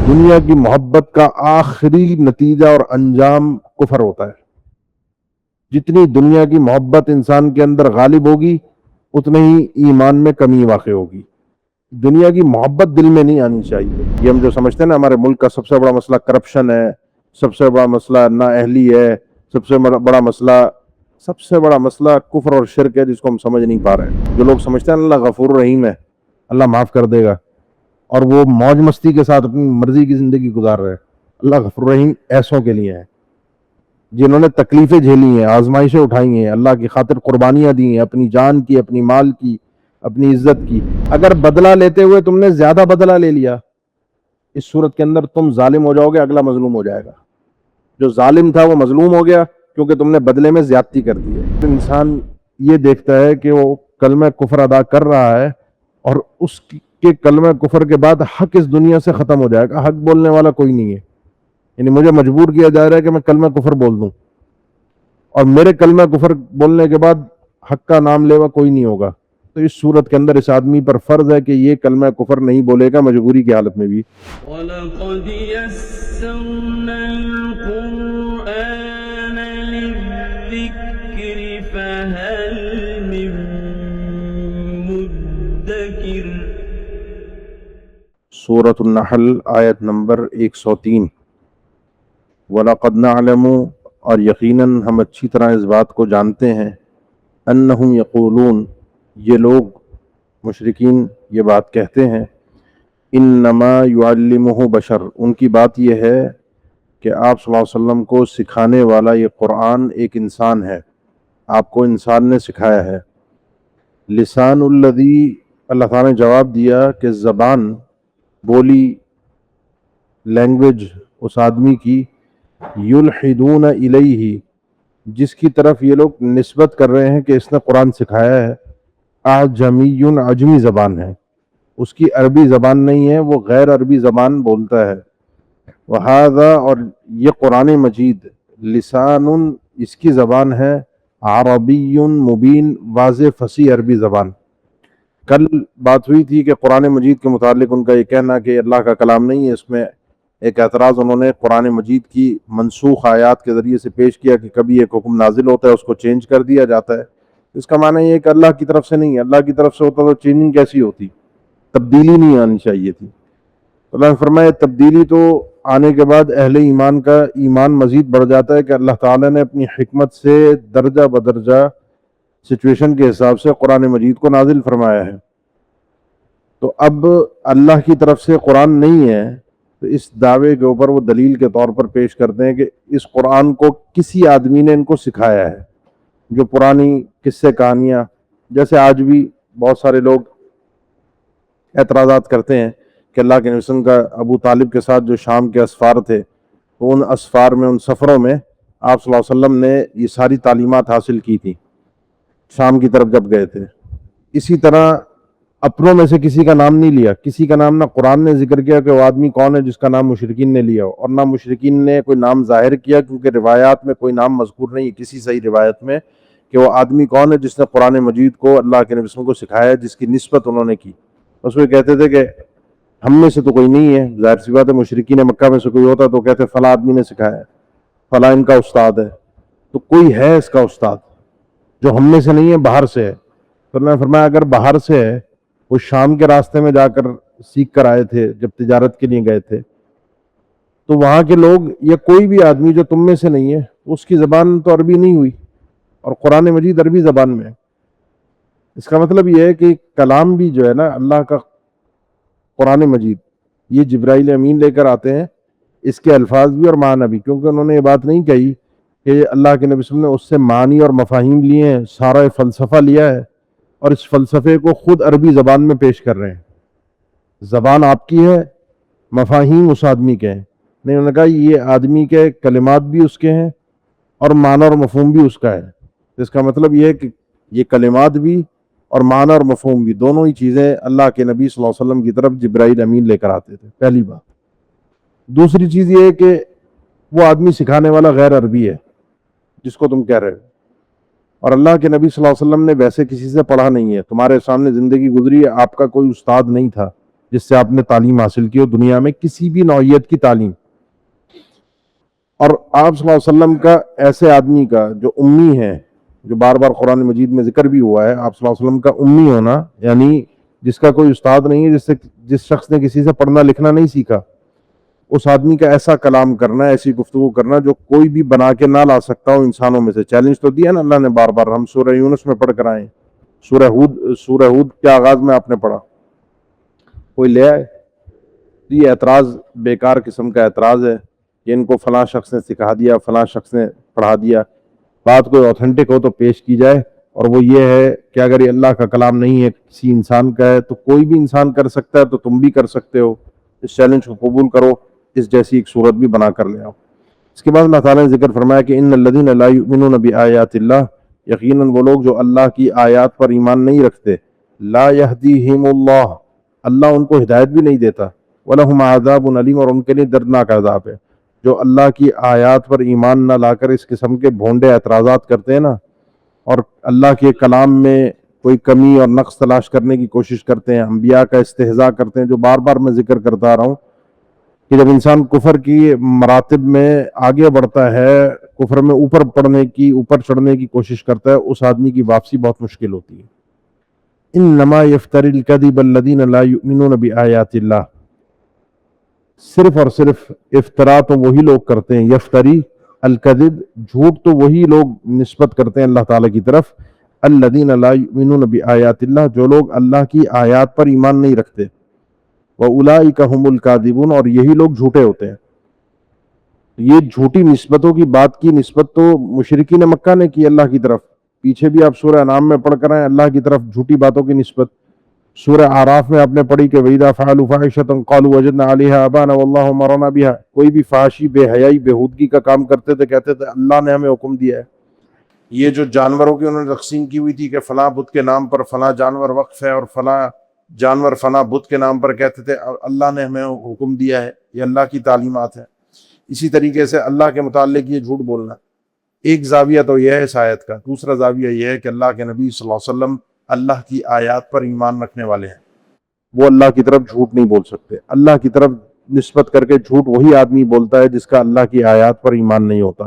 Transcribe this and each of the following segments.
دنیا کی محبت کا آخری نتیجہ اور انجام کفر ہوتا ہے۔ جتنی دنیا کی محبت انسان کے اندر غالب ہوگی اتنے ہی ایمان میں کمی واقع ہوگی۔ دنیا کی محبت دل میں نہیں آنی چاہیے۔ یہ ہم جو سمجھتے ہیں نا ہمارے ملک کا سب سے بڑا مسئلہ کرپشن ہے، سب سے بڑا مسئلہ نااہلی ہے، سب سے بڑا مسئلہ کفر اور شرک ہے، جس کو ہم سمجھ نہیں پا رہے ہیں۔ جو لوگ سمجھتے ہیں اللہ غفور رحیم ہے، اللہ معاف کر دے گا، اور وہ موج مستی کے ساتھ اپنی مرضی کی زندگی گزار رہے ہیں۔ اللہ غفور رحیم ایسوں کے لیے ہے جنہوں نے تکلیفیں جھیلی ہیں، آزمائشیں اٹھائی ہیں، اللہ کی خاطر قربانیاں دی ہیں، اپنی جان کی، اپنی مال کی، اپنی عزت کی۔ اگر بدلہ لیتے ہوئے تم نے زیادہ بدلہ لے لیا، اس صورت کے اندر تم ظالم ہو جاؤ گے، اگلا مظلوم ہو جائے گا۔ جو ظالم تھا وہ مظلوم ہو گیا کیونکہ تم نے بدلے میں زیادتی کر دی ہے۔ انسان یہ دیکھتا ہے کہ وہ کلمہ کفر ادا کر رہا ہے اور اس کے کلمہ کفر کے بعد حق اس دنیا سے ختم ہو جائے گا، حق بولنے والا کوئی نہیں ہے۔ یعنی مجھے مجبور کیا جا رہا ہے کہ میں کلمہ کفر بول دوں، اور میرے کلمہ کفر بولنے کے بعد حق کا نام لیوا کوئی نہیں ہوگا۔ تو اس صورت کے اندر اس آدمی پر فرض ہے کہ یہ کلمہ کفر نہیں بولے گا، مجبوری کی حالت میں بھی۔ وَلَقَدْ يَسَّرْنَا الْقُرْآنَ لِلذِّكْرِ فَهَلْ مِن مُدَّكِرٍ۔ سورۃ النحل آیت نمبر 103۔ وَلَقَدْ نَعْلَمُ، اور یقیناً ہم اچھی طرح اس بات کو جانتے ہیں، أَنَّهُمْ يَقُولُونَ، یہ لوگ مشرکین یہ بات کہتے ہیں، انما يعلمه بشر، ان کی بات یہ ہے کہ آپ صلی اللہ علیہ وسلم کو سکھانے والا یہ قرآن ایک انسان ہے، آپ کو انسان نے سکھایا ہے۔ لسان الذی، اللہ تعالیٰ نے جواب دیا کہ زبان، بولی، لینگویج اس آدمی کی، یلحدون الیہ، جس کی طرف یہ لوگ نسبت کر رہے ہیں کہ اس نے قرآن سکھایا ہے، اعجمی، عجمی زبان ہے، اس کی عربی زبان نہیں ہے، وہ غیر عربی زبان بولتا ہے۔ وہذا، اور یہ قرآن مجید، لسان، اس کی زبان ہے، عربی مبین، واضح فصیح عربی زبان۔ کل بات ہوئی تھی کہ قرآن مجید کے متعلق ان کا یہ کہنا کہ اللہ کا کلام نہیں ہے، اس میں ایک اعتراض انہوں نے قرآن مجید کی منسوخ آیات کے ذریعے سے پیش کیا کہ کبھی ایک حکم نازل ہوتا ہے اس کو چینج کر دیا جاتا ہے۔ اس کا معنی یہ ہے کہ اللہ کی طرف سے نہیں ہے، اللہ کی طرف سے ہوتا تو چینجنگ کیسی ہوتی، تبدیلی نہیں آنی چاہیے تھی۔ اللہ نے فرمایا تبدیلی تو آنے کے بعد اہل ایمان کا ایمان مزید بڑھ جاتا ہے کہ اللہ تعالیٰ نے اپنی حکمت سے درجہ بدرجہ سچویشن کے حساب سے قرآن مجید کو نازل فرمایا ہے۔ تو اب اللہ کی طرف سے قرآن نہیں ہے تو اس دعوے کے اوپر وہ دلیل کے طور پر پیش کرتے ہیں کہ اس قرآن کو کسی آدمی نے ان کو سکھایا ہے۔ جو پرانی قصے کہانیاں، جیسے آج بھی بہت سارے لوگ اعتراضات کرتے ہیں کہ اللہ کے نبی صلی اللہ علیہ وسلم کا ابو طالب کے ساتھ جو شام کے اسفار تھے، تو ان اسفار میں، ان سفروں میں آپ صلی اللہ علیہ وسلم نے یہ ساری تعلیمات حاصل کی تھی شام کی طرف جب گئے تھے۔ اسی طرح اپنوں میں سے کسی کا نام نہیں لیا، کسی کا نام نہ قرآن نے ذکر کیا کہ وہ آدمی کون ہے جس کا نام مشرکین نے لیا ہو، اور نہ مشرکین نے کوئی نام ظاہر کیا، کیونکہ روایات میں کوئی نام مذکور نہیں کسی صحیح روایت میں کہ وہ آدمی کون ہے جس نے قرآن مجید کو اللہ کے نبی صلی اللہ علیہ وسلم کو سکھایا، جس کی نسبت انہوں نے کی۔ اس میں کہتے تھے کہ ہم میں سے تو کوئی نہیں ہے، ظاہر سی بات ہے مشرکین مکہ میں سے کوئی ہوتا تو کہتے فلاں آدمی نے سکھایا ہے، فلاں ان کا استاد ہے۔ تو کوئی ہے اس کا استاد جو ہم میں سے نہیں ہے، باہر سے ہے۔ تو اللہ نے فرمایا اگر باہر سے ہے، وہ شام کے راستے میں جا کر سیکھ کر آئے تھے جب تجارت کے لیے گئے تھے، تو وہاں کے لوگ یا کوئی بھی آدمی جو تم میں سے نہیں ہے، اس کی زبان تو عربی نہیں ہوئی، اور قرآن مجید عربی زبان میں ہے۔ اس کا مطلب یہ ہے کہ کلام بھی جو ہے نا اللہ کا، قرآن مجید، یہ جبرائیل امین لے کر آتے ہیں، اس کے الفاظ بھی اور معنی بھی، کیونکہ انہوں نے یہ بات نہیں کہی کہ اللہ کے نبی صلی اللہ علیہ وسلم نے اس سے معنی اور مفاہیم لیے ہیں، سارا فلسفہ لیا ہے اور اس فلسفے کو خود عربی زبان میں پیش کر رہے ہیں۔ زبان آپ کی ہے، مفاہیم اس آدمی کے ہیں۔ نہیں، انہوں نے کہا یہ آدمی کے کلمات بھی اس کے ہیں اور معنی اور مفہوم بھی اس کا ہے۔ اس کا مطلب یہ ہے کہ یہ کلمات بھی اور معنی اور مفہوم بھی، دونوں ہی چیزیں اللہ کے نبی صلی اللہ علیہ وسلم کی طرف جبرائیل امین لے کر آتے تھے، پہلی بات۔ دوسری چیز یہ ہے کہ وہ آدمی سکھانے والا غیر عربی ہے جس کو تم کہہ رہے ہو، اور اللہ کے نبی صلی اللہ علیہ وسلم نے ویسے کسی سے پڑھا نہیں ہے، تمہارے سامنے زندگی گزری ہے، آپ کا کوئی استاد نہیں تھا، جس سے آپ نے تعلیم حاصل کی ہو دنیا میں کسی بھی نوعیت کی تعلیم. اور آپ صلی اللہ علیہ وسلم کا ایسے آدمی کا جو امی ہے، جو بار بار قرآن مجید میں ذکر بھی ہوا ہے، آپ صلی اللہ علیہ وسلم کا امی ہونا، یعنی جس کا کوئی استاد نہیں ہے، جس شخص نے کسی سے پڑھنا لکھنا نہیں سیکھا، اس آدمی کا ایسا کلام کرنا، ایسی گفتگو کرنا جو کوئی بھی بنا کے نہ لا سکتا ہو انسانوں میں سے. چیلنج تو دیا نا اللہ نے بار بار، ہم سورہ یونس میں پڑھ کر آئے ہیں. سورہ ہود کے آغاز میں آپ نے پڑھا، کوئی لے آئے. یہ اعتراض بیکار قسم کا اعتراض ہے کہ ان کو فلاں شخص نے سکھا دیا، فلاں شخص نے پڑھا دیا. بات کوئی اوتھینٹک ہو تو پیش کی جائے، اور وہ یہ ہے کہ اگر یہ اللہ کا کلام نہیں ہے، کسی انسان کا ہے، تو کوئی بھی انسان کر سکتا ہے، تو تم بھی کر سکتے ہو. اس چیلنج کو قبول کرو، اس جیسی ایک صورت بھی بنا کر لے آؤ. اس کے بعد اللہ تعالیٰ نے ذکر فرمایا کہ ان الذین لا یؤمنون بآیات اللہ، یقیناً وہ لوگ جو اللہ کی آیات پر ایمان نہیں رکھتے، لا یہدیہم اللہ، اللہ ان کو ہدایت بھی نہیں دیتا، وَلَهُمْ عَذَابٌ علیم، اور ان کے لیے دردناک عذاب ہے. جو اللہ کی آیات پر ایمان نہ لا کر اس قسم کے بھونڈے اعتراضات کرتے ہیں نا، اور اللہ کے کلام میں کوئی کمی اور نقص تلاش کرنے کی کوشش کرتے ہیں، انبیاء کا استہزاء کرتے ہیں، جو بار بار میں ذکر کرتا رہا ہوں کہ جب انسان کفر کی مراتب میں آگے بڑھتا ہے، کفر میں اوپر چڑھنے کی کوشش کرتا ہے، اس آدمی کی واپسی بہت مشکل ہوتی ہے. انما یفتری الکذب الذین لا یؤمنون بآیات اللہ، صرف اور صرف افطرا تو وہی لوگ کرتے ہیں، یفتری الکذب، جھوٹ تو وہی لوگ نسبت کرتے ہیں اللہ تعالیٰ کی طرف، الذین لا یؤمنون بآیات اللہ، جو لوگ اللہ کی آیات پر ایمان نہیں رکھتے، وَأُولَئِكَ هُمُ الْكَاذِبُونَ، اور یہی لوگ جھوٹے ہوتے ہیں. یہ جھوٹی نسبتوں کی بات کی نسبت تو مشرکین مکہ نے کی اللہ کی طرف. پیچھے بھی آپ سورہ انعام میں پڑھ کر آئے اللہ کی طرف جھوٹی باتوں کی نسبت. سورہ اعراف میں آپ نے پڑھی کہ وَإِذَا فَعَلُوا فَاحِشَةً قَالُوا وَجَدْنَا عَلَيْهَا آبَاءَنَا وَاللَّهُ أَمَرَنَا بِهَا، کوئی بھی فحاشی، بے حیائی، بےہودگی کا کام کرتے تھے، کہتے تھے اللہ نے ہمیں حکم دیا ہے. یہ جو جانوروں کی انہوں نے تقسیم کی ہوئی تھی کہ فلاں بت کے نام پر فلاں جانور وقف ہے، اور فلاں جانور فلاں بت کے نام پر کہتے تھے اللہ نے ہمیں حکم دیا ہے، یہ اللہ کی تعلیمات ہیں. اسی طریقے سے اللہ کے متعلق یہ جھوٹ بولنا. ایک زاویہ تو یہ ہے اس آیت کا. دوسرا زاویہ یہ ہے کہ اللہ کے نبی صلی اللہ علیہ وسلم اللہ کی آیات پر ایمان رکھنے والے ہیں، وہ اللہ کی طرف جھوٹ نہیں بول سکتے. اللہ کی طرف نسبت کر کے جھوٹ وہی آدمی بولتا ہے جس کا اللہ کی آیات پر ایمان نہیں ہوتا.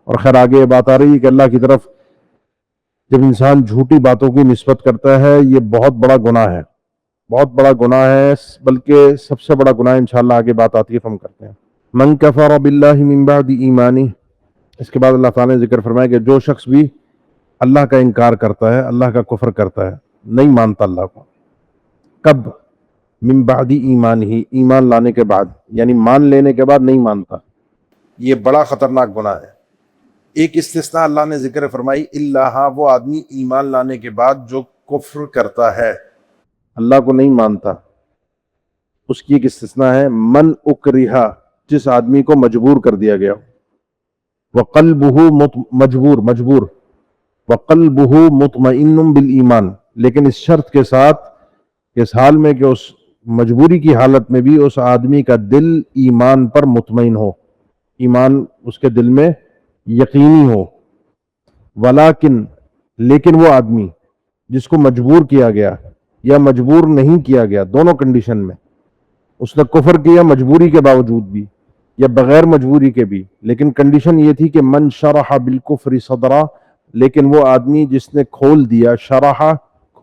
اور خیر آگے یہ بات آ رہی ہے کہ اللہ کی طرف جب انسان جھوٹی باتوں کی نسبت کرتا ہے، یہ بہت بڑا گناہ ہے، بہت بڑا گناہ ہے، بلکہ سب سے بڑا گناہ انشاءاللہ آگے بات آتی ہے تو ہم کرتے ہیں. من کفر باللہ من بعد ایمانہ، اس کے بعد اللہ تعالیٰ نے ذکر فرمایا کہ جو شخص بھی اللہ کا انکار کرتا ہے، اللہ کا کفر کرتا ہے، نہیں مانتا اللہ کو. کب؟ من بعد ایمان ہی، ایمان لانے کے بعد، یعنی مان لینے کے بعد نہیں مانتا. یہ بڑا خطرناک گناہ ہے. ایک استثناء اللہ نے ذکر فرمائی، اللہ، وہ آدمی ایمان لانے کے بعد جو کفر کرتا ہے، اللہ کو نہیں مانتا، اس کی ایک استثناء ہے، من اکرہا، جس آدمی کو مجبور کر دیا گیا. وقلبہ مجبور، وقلبہ مطمئن بالایمان، لیکن اس شرط کے ساتھ کہ اس حال میں کہ اس مجبوری کی حالت میں بھی اس آدمی کا دل ایمان پر مطمئن ہو، ایمان اس کے دل میں یقینی ہو. لیکن وہ آدمی جس کو مجبور کیا گیا یا مجبور نہیں کیا گیا، دونوں کنڈیشن میں اس نے کفر کیا مجبوری کے باوجود بھی یا بغیر مجبوری کے بھی، لیکن کنڈیشن یہ تھی کہ من شرح بالکفر صدرا، لیکن وہ آدمی جس نے کھول دیا، شرح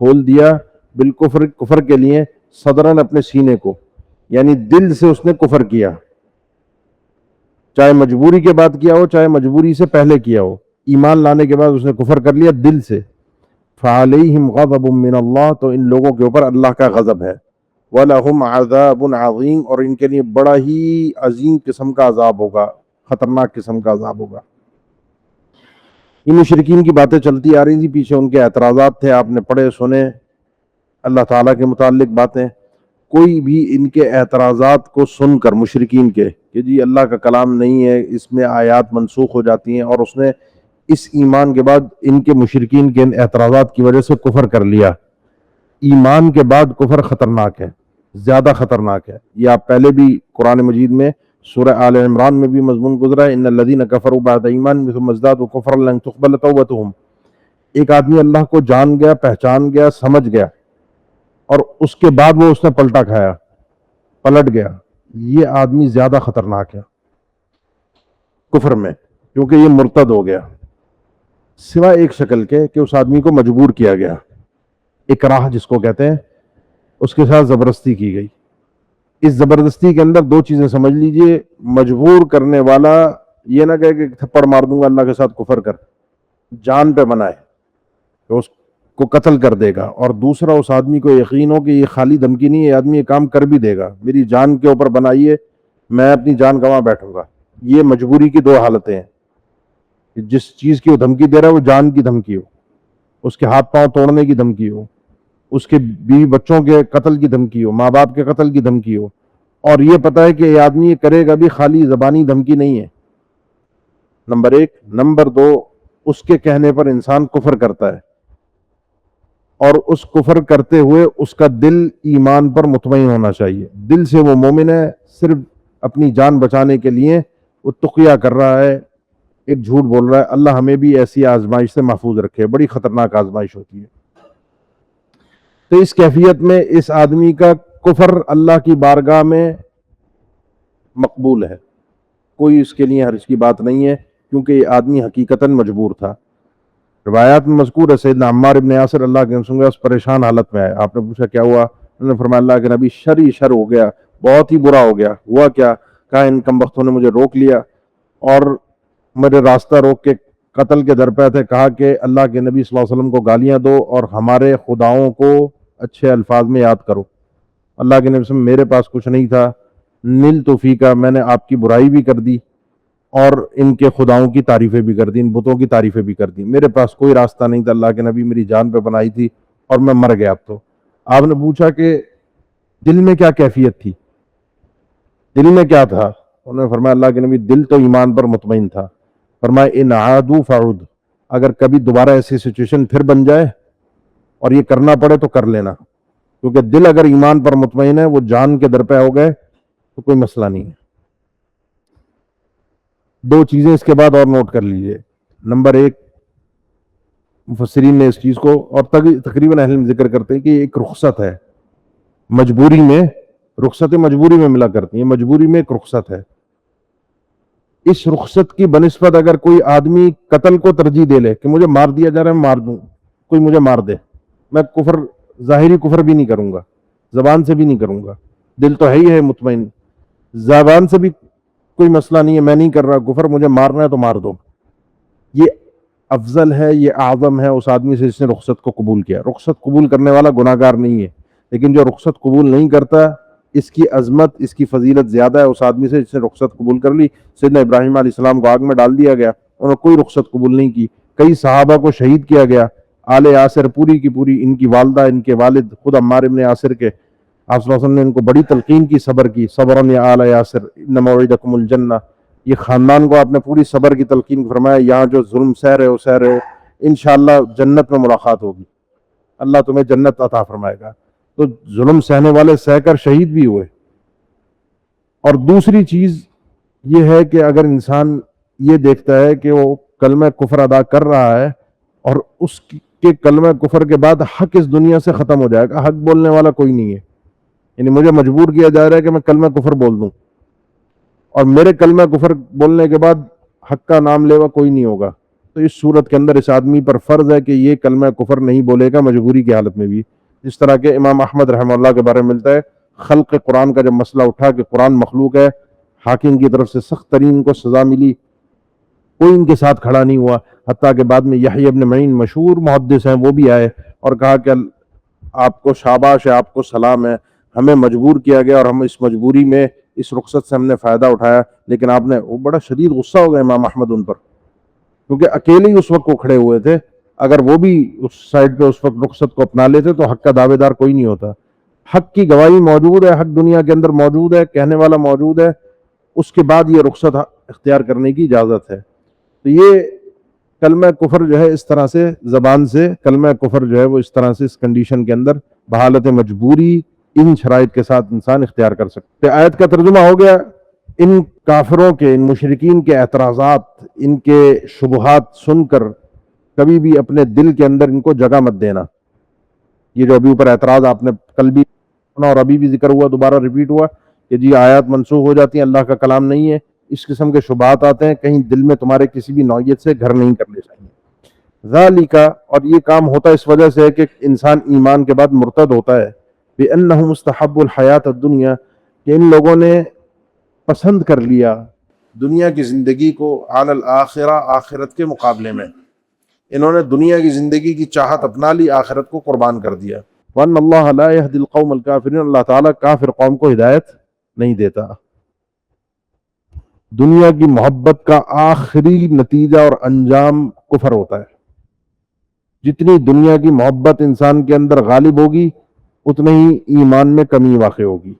کھول دیا، بالکفر کفر کے لیے، صدرن اپنے سینے کو، یعنی دل سے اس نے کفر کیا، چاہے مجبوری کے بعد کیا ہو چاہے مجبوری سے پہلے کیا ہو، ایمان لانے کے بعد اس نے کفر کر لیا دل سے. فعلیہم غضب من اللہ، تو ان لوگوں کے اوپر اللہ کا غضب ہے. وَلَهُمْ عَذَابٌ عَظِيمٌ، اور ان کے لیے بڑا ہی عظیم قسم کا عذاب ہوگا، خطرناک قسم کا عذاب ہوگا. ان مشرکین کی باتیں چلتی آ رہی تھی، پیچھے ان کے اعتراضات تھے، آپ نے پڑھے سنے اللہ تعالیٰ کے متعلق باتیں. کوئی بھی ان کے اعتراضات کو سن کر، مشرکین کے، کہ جی اللہ کا کلام نہیں ہے، اس میں آیات منسوخ ہو جاتی ہیں، اور اس نے اس ایمان کے بعد ان کے مشرکین کے ان اعتراضات کی وجہ سے کفر کر لیا. ایمان کے بعد کفر خطرناک ہے، زیادہ خطرناک ہے. یہ آپ پہلے بھی قرآن مجید میں سورہ آل عمران میں بھی مضمون گزرا ہے، ان الذین کفروا بعد ایمانہم ثم ازدادوا کفرا لن تقبل توبتہم. ایک آدمی اللہ کو جان گیا، پہچان گیا، سمجھ گیا، اور اس کے بعد وہ اس نے پلٹا کھایا، پلٹ گیا، یہ آدمی زیادہ خطرناک ہے کفر میں، کیونکہ یہ مرتد ہو گیا، سوائے ایک شکل کے کہ اس آدمی کو مجبور کیا گیا، اکراہ جس کو کہتے ہیں، اس کے ساتھ زبردستی کی گئی۔ اس زبردستی کے اندر دو چیزیں سمجھ لیجئے، مجبور کرنے والا یہ نہ کہے کہ تھپڑ مار دوں گا اللہ کے ساتھ کفر کر، جان پہ بنائے کہ اس کو قتل کر دے گا، اور دوسرا اس آدمی کو یقین ہو کہ یہ خالی دھمکی نہیں ہے، یہ آدمی یہ کام کر بھی دے گا، میری جان کے اوپر بنائیے، میں اپنی جان گنوا بیٹھوں گا۔ یہ مجبوری کی دو حالتیں ہیں، جس چیز کی وہ دھمکی دے رہا ہے وہ جان کی دھمکی ہو، اس کے ہاتھ پاؤں توڑنے کی دھمکی ہو، اس کے بیوی بچوں کے قتل کی دھمکی ہو، ماں باپ کے قتل کی دھمکی ہو، اور یہ پتہ ہے کہ یہ آدمی یہ کرے گا بھی، خالی زبانی دھمکی نہیں ہے، نمبر ایک۔ نمبر دو، اس کے کہنے پر انسان کفر کرتا ہے، اور اس کفر کرتے ہوئے اس کا دل ایمان پر مطمئن ہونا چاہیے، دل سے وہ مومن ہے، صرف اپنی جان بچانے کے لیے وہ تقیہ کر رہا ہے، ایک جھوٹ بول رہا ہے۔ اللہ ہمیں بھی ایسی آزمائش سے محفوظ رکھے، بڑی خطرناک آزمائش ہوتی ہے۔ تو اس کیفیت میں اس آدمی کا کفر اللہ کی بارگاہ میں مقبول ہے، کوئی اس کے لیے حرج کی بات نہیں ہے، کیونکہ یہ آدمی حقیقتاً مجبور تھا۔ روایات میں مذکور ہے سیدنا عمار ابن یاسر اللہ کے رسول اس پریشان حالت میں آئے، آپ نے پوچھا کیا ہوا؟ انہوں نے فرمایا اللہ کے نبی شر ہی شر ہو گیا، بہت ہی برا ہو گیا۔ ہوا کیا؟ کہا ان کم بختوں نے مجھے روک لیا اور میرے راستہ روک کے قتل کے در پہ تھے، کہا کہ اللہ کے نبی صلی اللہ علیہ وسلم کو گالیاں دو اور ہمارے خداؤں کو اچھے الفاظ میں یاد کرو۔ اللہ کے نبی صلی اللہ علیہ وسلم میرے پاس کچھ نہیں تھا، نیل توفیقہ، میں نے آپ کی برائی بھی کر دی اور ان کے خداؤں کی تعریفیں بھی کر دی، ان بتوں کی تعریفیں بھی کر دی، میرے پاس کوئی راستہ نہیں تھا، اللہ کے نبی میری جان پہ بنائی تھی اور میں مر گیا۔ اب تو آپ نے پوچھا کہ دل میں کیا کیفیت تھی، دل میں کیا تھا؟ انہوں نے فرمایا اللہ کے نبی دل تو ایمان پر مطمئن تھا۔ فرمایا ان عادوا فعود، اگر کبھی دوبارہ ایسی سچویشن پھر بن جائے اور یہ کرنا پڑے تو کر لینا، کیونکہ دل اگر ایمان پر مطمئن ہے، وہ جان کے در پہ ہو گئے تو کوئی مسئلہ نہیں ہے۔ دو چیزیں اس کے بعد اور نوٹ کر لیجئے۔ نمبر ایک، مفسرین نے اس چیز کو اور تقریباً اہل علم ذکر کرتے ہیں کہ یہ ایک رخصت ہے، مجبوری میں، رخصتیں مجبوری میں ملا کرتی ہیں، مجبوری میں ایک رخصت ہے۔ اس رخصت کی بنسبت اگر کوئی آدمی قتل کو ترجیح دے لے کہ مجھے مار دیا جا رہا ہے، مار دوں، کوئی مجھے مار دے، میں کفر، ظاہری کفر بھی نہیں کروں گا، زبان سے بھی نہیں کروں گا، دل تو ہے ہی ہے مطمئن، زبان سے بھی کوئی مسئلہ نہیں ہے، میں نہیں کر رہا کفر، مجھے مارنا ہے تو مار دو، یہ افضل ہے، یہ اعظم ہے اس آدمی سے جس نے رخصت کو قبول کیا۔ رخصت قبول کرنے والا گناہ گار نہیں ہے، لیکن جو رخصت قبول نہیں کرتا، اس کی عظمت، اس کی فضیلت زیادہ ہے اس آدمی سے جس نے رخصت قبول کر لی۔ سیدنا ابراہیم علیہ السلام کو آگ میں ڈال دیا گیا، انہوں نے کوئی رخصت قبول نہیں کی، کئی صحابہ کو شہید کیا گیا، آل یاسر پوری کی پوری، ان کی والدہ، ان کے والد، خود عمار ابن یاسر کے، آپ صلی اللہ علیہ وسلم نے ان کو بڑی تلقین کی، صبر کی، صبرا یا آل یاسر ان موعدکم الجنہ، یہ خاندان کو آپ نے پوری صبر کی تلقین فرمایا، یہاں جو ظلم سہ رہے ہو سہ رہے ہو، انشاءاللہ جنت میں ملاقات ہوگی، اللہ تمہیں جنت عطا فرمائے گا۔ تو ظلم سہنے والے سہ کر شہید بھی ہوئے۔ اور دوسری چیز یہ ہے کہ اگر انسان یہ دیکھتا ہے کہ وہ کلمہ کفر ادا کر رہا ہے اور اس کے کلمہ کفر کے بعد حق اس دنیا سے ختم ہو جائے گا، حق بولنے والا کوئی نہیں ہے، یعنی مجھے مجبور کیا جا رہا ہے کہ میں کلمہ کفر بول دوں، اور میرے کلمہ کفر بولنے کے بعد حق کا نام لیوا کوئی نہیں ہوگا، تو اس صورت کے اندر اس آدمی پر فرض ہے کہ یہ کلمہ کفر نہیں بولے گا مجبوری کی حالت میں بھی۔ اس طرح کے امام احمد رحمہ اللہ کے بارے میں ملتا ہے، خلق قرآن کا جب مسئلہ اٹھا کہ قرآن مخلوق ہے، حاکم کی طرف سے سخت ترین کو سزا ملی، کوئی ان کے ساتھ کھڑا نہیں ہوا، حتیٰ کہ بعد میں یحییٰ ابن معین مشہور محدث ہیں، وہ بھی آئے اور کہا کہ آپ کو شاباش ہے، آپ کو سلام ہے، ہمیں مجبور کیا گیا اور ہم اس مجبوری میں، اس رخصت سے ہم نے فائدہ اٹھایا، لیکن آپ نے، وہ بڑا شدید غصہ ہو گیا امام احمد ان پر، کیونکہ اکیلے ہی اس وقت کو کھڑے ہوئے تھے، اگر وہ بھی اس سائڈ پہ اس وقت رخصت کو اپنا لیتے تو حق کا دعوے دار کوئی نہیں ہوتا۔ حق کی گواہی موجود ہے، حق دنیا کے اندر موجود ہے، کہنے والا موجود ہے، اس کے بعد یہ رخصت اختیار کرنے کی اجازت ہے۔ تو یہ کلمہ کفر جو ہے اس طرح سے زبان سے، کلمہ کفر جو ہے وہ اس طرح سے اس کنڈیشن کے اندر بحالت مجبوری ان شرائط کے ساتھ انسان اختیار کر سکتے۔ آیت کا ترجمہ ہو گیا، ان کافروں کے، ان مشرکین کے اعتراضات، ان کے شبہات سن کر کبھی بھی اپنے دل کے اندر ان کو جگہ مت دینا۔ یہ جو ابھی اوپر اعتراض آپ نے کل بھی سنا اور ابھی بھی ذکر ہوا، دوبارہ ریپیٹ ہوا، کہ جی آیات منسوخ ہو جاتی ہیں، اللہ کا کلام نہیں ہے، اس قسم کے شبہات آتے ہیں، کہیں دل میں تمہارے کسی بھی نوعیت سے گھر نہیں کرنے چاہیے۔ ذالک، اور یہ کام ہوتا ہے اس وجہ سے کہ انسان ایمان کے بعد مرتد ہوتا ہے، بِأَنَّهُ مُسْتَحَبُّ الْحَيَاةَ الدُّنْيَا، کہ ان لوگوں نے پسند کر لیا دنیا کی زندگی کو علی الآخرہ، آخرت کے مقابلے میں، انہوں نے دنیا کی زندگی کی چاہت اپنا لی، آخرت کو قربان کر دیا۔ وَأَنَّ اللَّهَ لَا يَهْدِي الْقَوْمَ الْكَافِرِينَ، اللہ تعالیٰ کافر قوم کو ہدایت نہیں دیتا۔ دنیا کی محبت کا آخری نتیجہ اور انجام کفر ہوتا ہے۔ جتنی دنیا کی محبت انسان کے اندر غالب ہوگی اتنے ہی ایمان میں کمی واقع ہوگی۔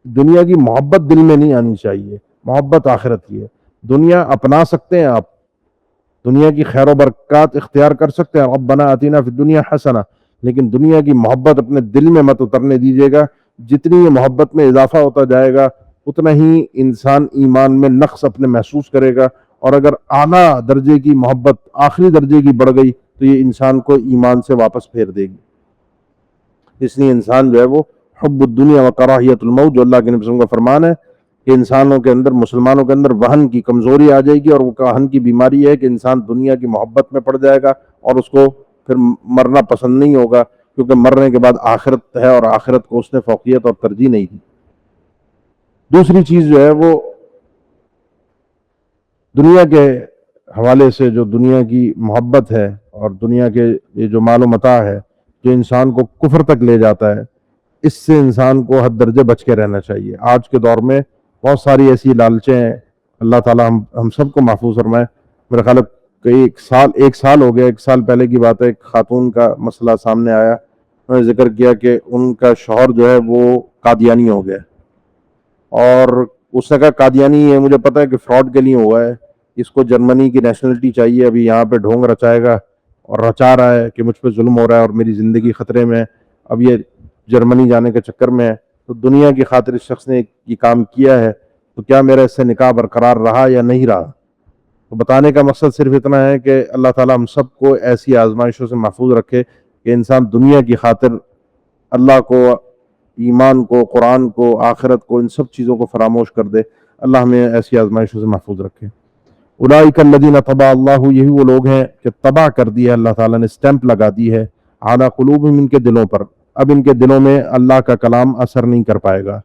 دنیا کی محبت دل میں نہیں آنی چاہیے، محبت آخرت کی ہے۔ دنیا اپنا سکتے ہیں آپ، دنیا کی خیر و برکات اختیار کر سکتے ہیں، ربنا آتینا فی الدنیا حسنہ، لیکن دنیا کی محبت اپنے دل میں مت اترنے دیجیے گا۔ جتنی یہ محبت میں اضافہ ہوتا جائے گا اتنا ہی انسان ایمان میں نقص اپنے محسوس کرے گا، اور اگر اعلیٰ درجے کی محبت آخری درجے کی بڑھ گئی تو یہ انسان کو ایمان سے واپس پھیر دے گی۔ اس لیے انسان جو ہے وہ حب الدنیا و کراہیت الموت، جو اللہ کے نبی صلی اللہ علیہ وسلم کا فرمان ہے کہ انسانوں کے اندر، مسلمانوں کے اندر وہن کی کمزوری آ جائے گی، اور وہ وہن کی بیماری ہے کہ انسان دنیا کی محبت میں پڑ جائے گا اور اس کو پھر مرنا پسند نہیں ہوگا، کیونکہ مرنے کے بعد آخرت ہے اور آخرت کو اس نے فوقیت اور ترجیح نہیں دی۔ دوسری چیز جو ہے وہ دنیا کے حوالے سے، جو دنیا کی محبت ہے اور دنیا کے یہ جو مال و متاع ہے جو انسان کو کفر تک لے جاتا ہے، اس سے انسان کو حد درجے بچ کے رہنا چاہیے۔ آج کے دور میں بہت ساری ایسی لالچیں ہیں، اللہ تعالیٰ ہم سب کو محفوظ فرمائے۔ میرے خیال ہے ایک سال ہو گیا، ایک سال پہلے کی بات ہے، ایک خاتون کا مسئلہ سامنے آیا، انہوں نے ذکر کیا کہ ان کا شوہر جو ہے وہ قادیانی ہو گیا، اور اس نے کہا قادیانی ہے، مجھے پتہ ہے کہ فراڈ کے لیے ہوا ہے، اس کو جرمنی کی نیشنلٹی چاہیے، ابھی یہاں پہ ڈھونگ رچائے گا اور رچا رہا ہے کہ مجھ پہ ظلم ہو رہا ہے اور میری زندگی خطرے میں ہے، اب یہ جرمنی جانے کے چکر میں ہے، تو دنیا کی خاطر اس شخص نے یہ کام کیا ہے، تو کیا میرا اس سے نکاح برقرار رہا یا نہیں رہا؟ تو بتانے کا مقصد صرف اتنا ہے کہ اللہ تعالیٰ ہم سب کو ایسی آزمائشوں سے محفوظ رکھے کہ انسان دنیا کی خاطر اللہ کو، ایمان کو، قرآن کو، آخرت کو، ان سب چیزوں کو فراموش کر دے۔ اللہ ہمیں ایسی آزمائشوں سے محفوظ رکھے۔ اولئک الذین طبع اللہ، یہی وہ لوگ ہیں کہ طبع کر دی ہے اللہ تعالیٰ نے، اسٹیمپ لگا دی ہے، علی قلوبہم، ان کے دلوں پر، اب ان کے دلوں میں اللہ کا کلام اثر نہیں کر پائے گا،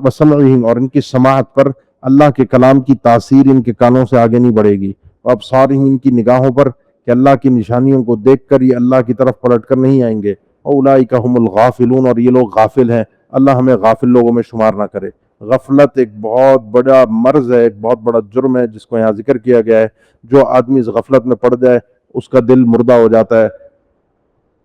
وسمعہم، اور ان کی سماعت پر اللہ کے کلام کی تاثیر ان کے کانوں سے آگے نہیں بڑھے گی، وابصارہم، ان کی نگاہوں پر کہ اللہ کی نشانیوں کو دیکھ کر یہ اللہ کی طرف پلٹ کر نہیں آئیں گے، اولئک هم الغافلون، اور یہ لوگ غافل ہیں۔ اللہ ہمیں غافل لوگوں میں شمار نہ کرے۔ غفلت ایک بہت بڑا مرض ہے، ایک بہت بڑا جرم ہے جس کو یہاں ذکر کیا گیا ہے۔ جو آدمی اس غفلت میں پڑ جائے اس کا دل مردہ ہو جاتا ہے،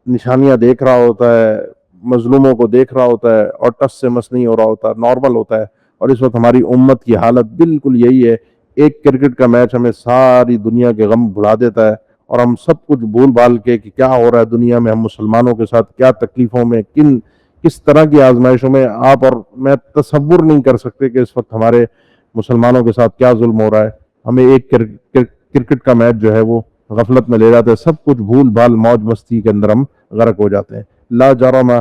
نشانیاں دیکھ رہا ہوتا ہے، مظلوموں کو دیکھ رہا ہوتا ہے اور ٹس سے مس نہیں ہو رہا ہوتا، نارمل ہوتا ہے۔ اور اس وقت ہماری امت کی حالت بالکل یہی ہے، ایک کرکٹ کا میچ ہمیں ساری دنیا کے غم بھلا دیتا ہے، اور ہم سب کچھ بھول بھال کے کہ کیا ہو رہا ہے دنیا میں، ہم مسلمانوں کے ساتھ کیا تکلیفوں میں، کس طرح کی آزمائشوں میں، آپ اور میں تصور نہیں کر سکتے کہ اس وقت ہمارے مسلمانوں کے ساتھ کیا ظلم ہو رہا ہے۔ ہمیں ایک کرکٹ کا میچ جو ہے وہ غفلت میں لے جاتے ہیں، سب کچھ بھول بھال موج مستی کے اندر ہم غرق ہو جاتے ہیں۔ لا جرم،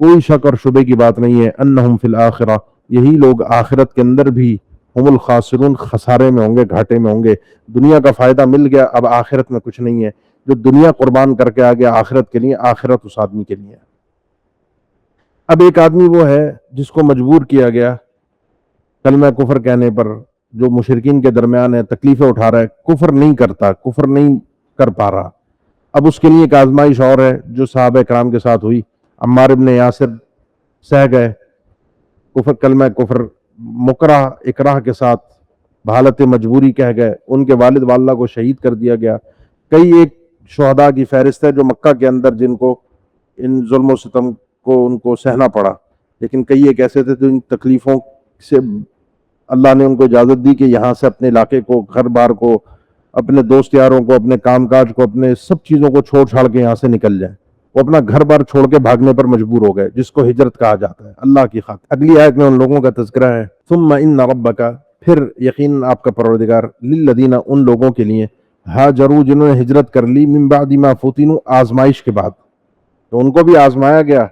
کوئی شک اور شبے کی بات نہیں ہے، انہم فی الآخرہ، یہی لوگ آخرت کے اندر بھی ہم الخاسرون، خسارے میں ہوں گے، گھاٹے میں ہوں گے۔ دنیا کا فائدہ مل گیا، اب آخرت میں کچھ نہیں ہے۔ جو دنیا قربان کر کے آ گیا آخرت کے لیے، آخرت اس آدمی کے لیے۔ اب ایک آدمی وہ ہے جس کو مجبور کیا گیا کلمہ کفر کہنے پر، جو مشرکین کے درمیان ہے، تکلیفیں اٹھا رہا ہے، کفر نہیں کرتا، کفر نہیں کر پا رہا۔ اب اس کے لیے ایک آزمائش اور ہے جو صحابہ کرام کے ساتھ ہوئی۔ عمار ابن یاسر سہ گئے، کلمہ کفر مکرہ اکراہ کے ساتھ بحالت مجبوری کہہ گئے، ان کے والد والدہ کو شہید کر دیا گیا۔ کئی ایک شہداء کی فہرست ہے جو مکہ کے اندر جن کو ان ظلم و ستم کو ان کو سہنا پڑا، لیکن کئی ایک ایسے تھے جو ان تکلیفوں سے اللہ نے ان کو اجازت دی کہ یہاں سے اپنے علاقے کو، گھر بار کو، اپنے دوست یاروں کو، اپنے کام کاج کو، اپنے سب چیزوں کو چھوڑ چھاڑ کے یہاں سے نکل جائیں۔ وہ اپنا گھر بار چھوڑ کے بھاگنے پر مجبور ہو گئے، جس کو ہجرت کہا جاتا ہے، اللہ کی خاطر۔ اگلی آیت میں ان لوگوں کا تذکرہ ہے، ثم ان ربک، پھر یقین آپ کا پروردگار، للذین، ان لوگوں کے لیے، ہاجروا، جنہوں نے ہجرت کر لی، من بعد ما فتنوا، آزمائش کے بعد، تو ان کو بھی آزمایا گیا۔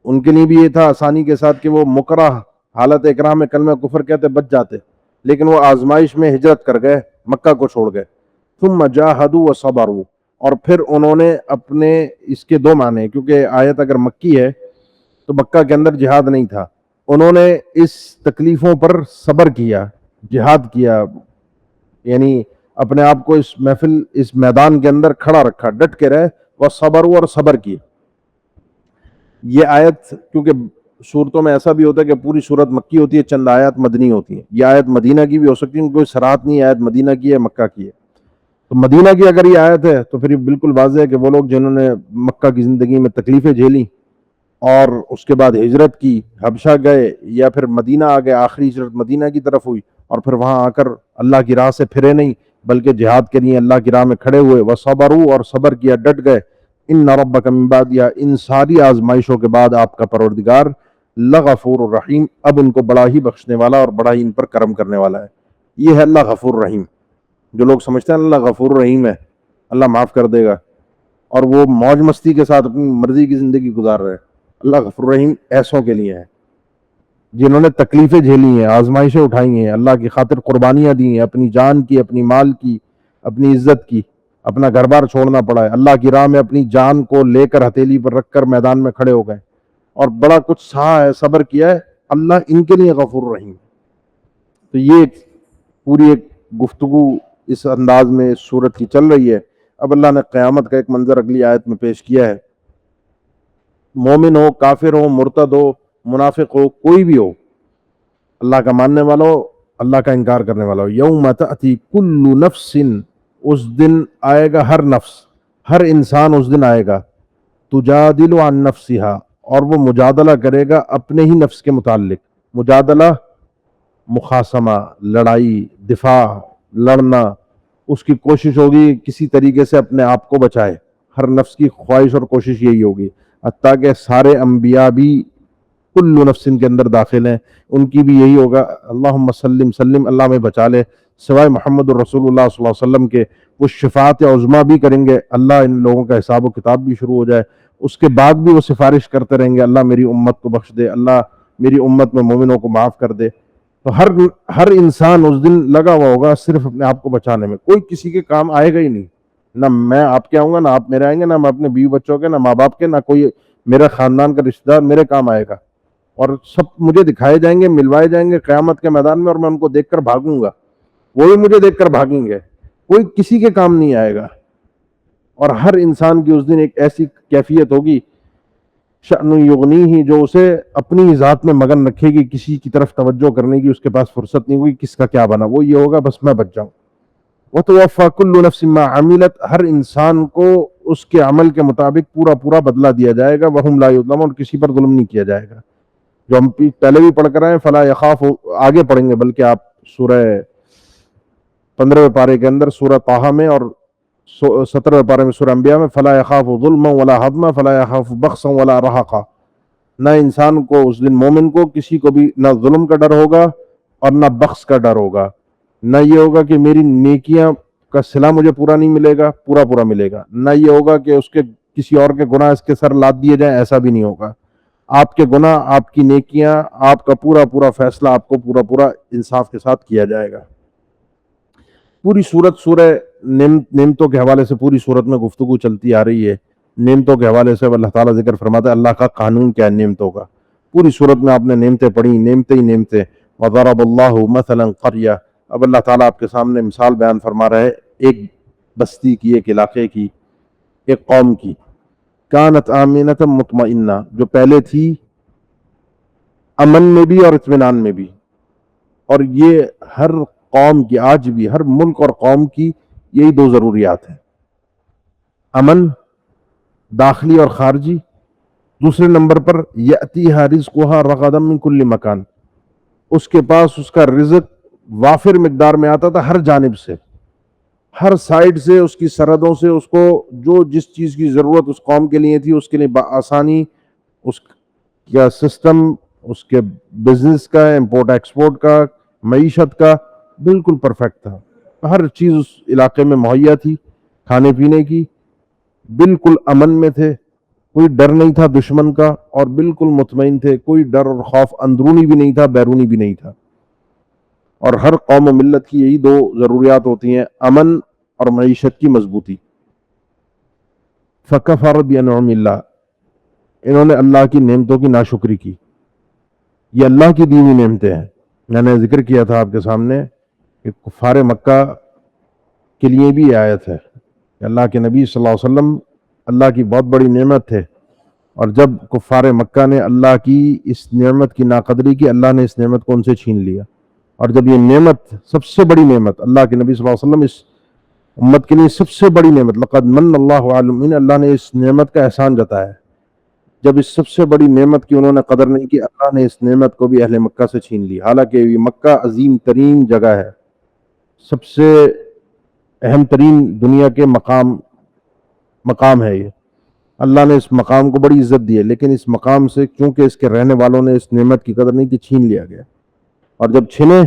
ان کے لیے بھی یہ تھا آسانی کے ساتھ کہ وہ مکرہ حالت اکرام میں کلمہ کفر کہتے بچ جاتے، لیکن وہ آزمائش میں ہجرت کر گئے، مکہ کو چھوڑ گئے. ثم جاہدوا وصبروا، اور پھر انہوں نے اپنے، اس کے دو معنی ہیں کیونکہ آیت اگر مکی ہے تو مکہ کے اندر جہاد نہیں تھا، انہوں نے اس تکلیفوں پر صبر کیا، جہاد کیا، یعنی اپنے آپ کو اس محفل، اس میدان کے اندر کھڑا رکھا، ڈٹ کے رہے، وصبروا، اور صبر کیے. یہ آیت کیونکہ صورتوں میں ایسا بھی ہوتا ہے کہ پوری صورت مکی ہوتی ہے، چند آیات مدنی ہوتی ہیں. یہ آیت مدینہ کی بھی ہو سکتی ہے، کوئی صراحت نہیں آیت مدینہ کی ہے مکہ کی ہے. تو مدینہ کی اگر یہ آیت ہے تو پھر یہ بالکل واضح ہے کہ وہ لوگ جنہوں نے مکہ کی زندگی میں تکلیفیں جھیلی اور اس کے بعد ہجرت کی، حبشہ گئے یا پھر مدینہ آ گئے، آخری ہجرت مدینہ کی طرف ہوئی، اور پھر وہاں آ کر اللہ کی راہ سے پھرے نہیں بلکہ جہاد کے لیے اللہ کی راہ میں کھڑے ہوئے، وصبروا، اور صبر کیا، ڈٹ گئے. ان ربک من بعدہا، ان ساری آزمائشوں کے بعد آپ کا پروردگار لغفور الرحیم، اب ان کو بڑا ہی بخشنے والا اور بڑا ہی ان پر کرم کرنے والا ہے. یہ ہے اللہ غفور الرحیم. جو لوگ سمجھتے ہیں اللہ غفور الرحیم ہے، اللہ معاف کر دے گا، اور وہ موج مستی کے ساتھ اپنی مرضی کی زندگی گزار رہے، اللہ غفور الرحیم ایسوں کے لیے ہے جنہوں نے تکلیفیں جھیلی ہیں، آزمائشیں اٹھائی ہیں، اللہ کی خاطر قربانیاں دی ہیں، اپنی جان کی، اپنی مال کی، اپنی عزت کی، اپنا گھر بار چھوڑنا پڑا ہے، اللہ کی راہ میں اپنی جان کو لے کر ہتھیلی پر رکھ کر میدان میں کھڑے ہو گئے اور بڑا کچھ سہا ہے، صبر کیا ہے، اللہ ان کے لیے غفور الرحیم. تو یہ پوری ایک گفتگو اس انداز میں اس صورت کی چل رہی ہے. اب اللہ نے قیامت کا ایک منظر اگلی آیت میں پیش کیا ہے. مومن ہو، کافر ہو، مرتد ہو، منافق ہو، کوئی بھی ہو، اللہ کا ماننے والا ہو، اللہ کا انکار کرنے والا ہو، یوم تأتی کل نفس، اس دن آئے گا ہر نفس، ہر انسان اس دن آئے گا، تجادل عن نفسہا، اور وہ مجادلہ کرے گا اپنے ہی نفس کے متعلق. مجادلہ مخاصمہ، لڑائی، دفاع، لڑنا، اس کی کوشش ہوگی کسی طریقے سے اپنے آپ کو بچائے. ہر نفس کی خواہش اور کوشش یہی ہوگی، حتیٰ کہ سارے انبیاء بھی کل نفس کے اندر داخل ہیں، ان کی بھی یہی ہوگا اللہم سلم سلم، اللہ میں بچا لے، سوائے محمد الرسول اللہ صلی اللہ علیہ وسلم کے. وہ شفاعت عظمیٰ بھی کریں گے، اللہ ان لوگوں کا حساب و کتاب بھی شروع ہو جائے. اس کے بعد بھی وہ سفارش کرتے رہیں گے، اللہ میری امت کو بخش دے، اللہ میری امت میں مومنوں کو معاف کر دے. تو ہر انسان اس دن لگا ہوا ہوگا صرف اپنے آپ کو بچانے میں، کوئی کسی کے کام آئے گا ہی نہیں. نہ میں آپ کے آؤں گا، نہ آپ میرے آئیں گے، نہ میں اپنے بیوی بچوں کے، نہ ماں باپ کے، نہ کوئی میرے خاندان کا رشتہ دار میرے کام آئے گا. اور سب مجھے دکھائے جائیں گے، ملوائے جائیں گے قیامت کے میدان میں، اور میں ان کو دیکھ کر بھاگوں گا، وہ بھی مجھے دیکھ کر بھاگیں گے، کوئی کسی کے کام نہیں آئے گا. اور ہر انسان کی اس دن ایک ایسی کیفیت ہوگی شأن یغنیہ، جو اسے اپنی ذات میں مگن رکھے گی، کسی کی طرف توجہ کرنے کی اس کے پاس فرصت نہیں ہوگی، کس کا کیا بنا. وہ یہ ہوگا بس میں بچ جاؤں. وَتُوَفَّى كُلُّ نَفْسٍ مَّا عَمِلَتْ، ہر انسان کو اس کے عمل کے مطابق پورا پورا بدلہ دیا جائے گا. وَهُمْ لَا يُظْلَمُونَ، اور کسی پر ظلم نہیں کیا جائے گا. جو ہم پہلے بھی پڑھ کر آئے فلا یخاف، آگے پڑھیں گے بلکہ آپ سورہ 15 پارے کے اندر سورہ طٰہٰ میں، اور 17 پارے میں سورہ انبیاء میں، فلا یخاف ظلما ولا حظما فلا یخاف بخسا ولا رہقا. نہ انسان کو اس دن، مومن کو کسی کو بھی نہ ظلم کا ڈر ہوگا اور نہ بخس کا ڈر ہوگا. نہ یہ ہوگا کہ میری نیکیاں کا صلہ مجھے پورا نہیں ملے گا، پورا پورا ملے گا. نہ یہ ہوگا کہ اس کے کسی اور کے گناہ اس کے سر لاد دیے جائیں، ایسا بھی نہیں ہوگا. آپ کے گناہ، آپ کی نیکیاں، آپ کا پورا پورا فیصلہ آپ کو پورا پورا انصاف کے ساتھ کیا جائے گا. پوری صورت سورہ نعمتوں کے حوالے سے پوری صورت میں گفتگو چلتی آ رہی ہے. نعمتوں کے حوالے سے اللہ تعالیٰ ذکر فرماتا ہے اللہ کا قانون کیا ہے نعمتوں کا. پوری صورت میں آپ نے نعمتیں پڑھی، نعمتیں ہی نعمتیں. وضرب اللہ مثلا قریہ، اب اللہ تعالیٰ آپ کے سامنے مثال بیان فرما رہا ہے ایک بستی کی، ایک علاقے کی، ایک قوم کی. کانت آمنۃ مطمئنہ، جو پہلے تھی امن میں بھی اور اطمینان میں بھی. اور یہ ہر قوم کی، آج بھی ہر ملک اور قوم کی یہی دو ضروریات ہیں، امن داخلی اور خارجی. دوسرے نمبر پر یأتیہا رزقہا رغدا من کل مکان، اس کے پاس اس کا رزق وافر مقدار میں آتا تھا ہر جانب سے، ہر سائڈ سے، اس کی سرحدوں سے. اس کو جو جس چیز کی ضرورت اس قوم کے لیے تھی، اس کے لیے بآسانی اس کا سسٹم، اس کے بزنس کا، امپورٹ ایکسپورٹ کا، معیشت کا بالکل پرفیکٹ تھا. ہر چیز اس علاقے میں مہیا تھی، کھانے پینے کی، بالکل امن میں تھے. کوئی ڈر نہیں تھا دشمن کا اور بالکل مطمئن تھے، کوئی ڈر اور خوف اندرونی بھی نہیں تھا بیرونی بھی نہیں تھا۔ اور ہر قوم و ملت کی یہی دو ضروریات ہوتی ہیں، امن اور معیشت کی مضبوطی۔ فکفر بانعم اللہ، انہوں نے اللہ کی نعمتوں کی ناشکری کی۔ یہ اللہ کی دی ہوئی نعمتیں ہیں۔ میں نے ذکر کیا تھا آپ کے سامنے کہ کفار مکہ کے لیے بھی یہ آیت ہے کہ اللہ کے نبی صلی اللہ علیہ وسلم اللہ کی بہت بڑی نعمت تھے، اور جب کفار مکہ نے اللہ کی اس نعمت کی ناقدری کی، اللہ نے اس نعمت کو ان سے چھین لیا۔ اور جب یہ نعمت، سب سے بڑی نعمت، اللہ کے نبی صلی اللہ علیہ وسلم اس امت کے لیے سب سے بڑی نعمت، لقد من اللہ علی المؤمنین، اللہ نے اس نعمت کا احسان جتایا ہے۔ جب اس سب سے بڑی نعمت کی انہوں نے قدر نہیں کی، اللہ نے اس نعمت کو بھی اہل مکہ سے چھین لی، حالانکہ یہ مکہ عظیم ترین جگہ ہے، سب سے اہم ترین دنیا کے مقام ہے یہ۔ اللہ نے اس مقام کو بڑی عزت دی ہے، لیکن اس مقام سے چونکہ اس کے رہنے والوں نے اس نعمت کی قدر نہیں کی، چھین لیا گیا۔ اور جب چھنے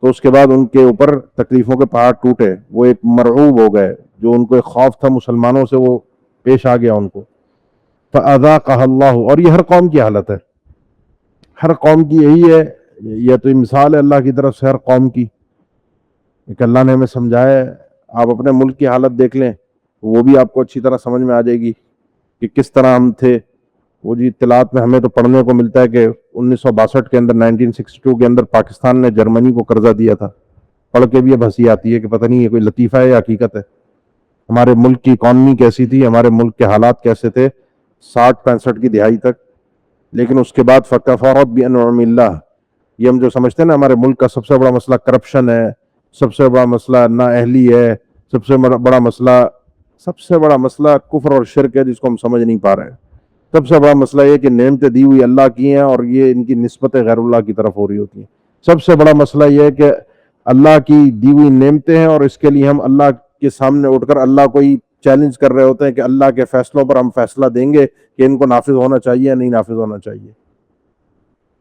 تو اس کے بعد ان کے اوپر تکلیفوں کے پہاڑ ٹوٹے، وہ ایک مرعوب ہو گئے، جو ان کو ایک خوف تھا مسلمانوں سے وہ پیش آ گیا ان کو۔ فَأَذَاقَهَا اللَّهُ، اور یہ ہر قوم کی حالت ہے، ہر قوم کی یہی ہے، یہ تو مثال ہے اللہ کی طرف سے ہر قوم کی، کہ اللہ نے ہمیں سمجھایا ہے۔ آپ اپنے ملک کی حالت دیکھ لیں، وہ بھی آپ کو اچھی طرح سمجھ میں آ جائے گی کہ کس طرح ہم تھے۔ وہ جی اطلاعات میں ہمیں تو پڑھنے کو ملتا ہے کہ 1962 کے اندر، 1962 کے اندر پاکستان نے جرمنی کو قرضہ دیا تھا۔ پڑھ کے بھی اب ہنسی آتی ہے کہ پتہ نہیں یہ کوئی لطیفہ ہے یا حقیقت ہے۔ ہمارے ملک کی اکانومی کیسی تھی، ہمارے ملک کے حالات کیسے تھے 60-65 کی دہائی تک، لیکن اس کے بعد فکفرت بانعم اللہ، یہ ہم جو سمجھتے ہیں نا ہمارے ملک کا سب سے بڑا مسئلہ کرپشن ہے، سب سے بڑا مسئلہ نااہلی ہے، سب سے بڑا مسئلہ کفر اور شرک ہے، جس کو ہم سمجھ نہیں پا رہے ہیں۔ سب سے بڑا مسئلہ یہ کہ نعمتیں دی ہوئی اللہ کی ہیں اور یہ ان کی نسبتیں غیر اللہ کی طرف ہو رہی ہوتی ہیں۔ سب سے بڑا مسئلہ یہ ہے کہ اللہ کی دی ہوئی نعمتیں ہیں اور اس کے لیے ہم اللہ کے سامنے اٹھ کر اللہ کو ہی چیلنج کر رہے ہوتے ہیں کہ اللہ کے فیصلوں پر ہم فیصلہ دیں گے کہ ان کو نافذ ہونا چاہیے یا نہیں نافذ ہونا چاہیے۔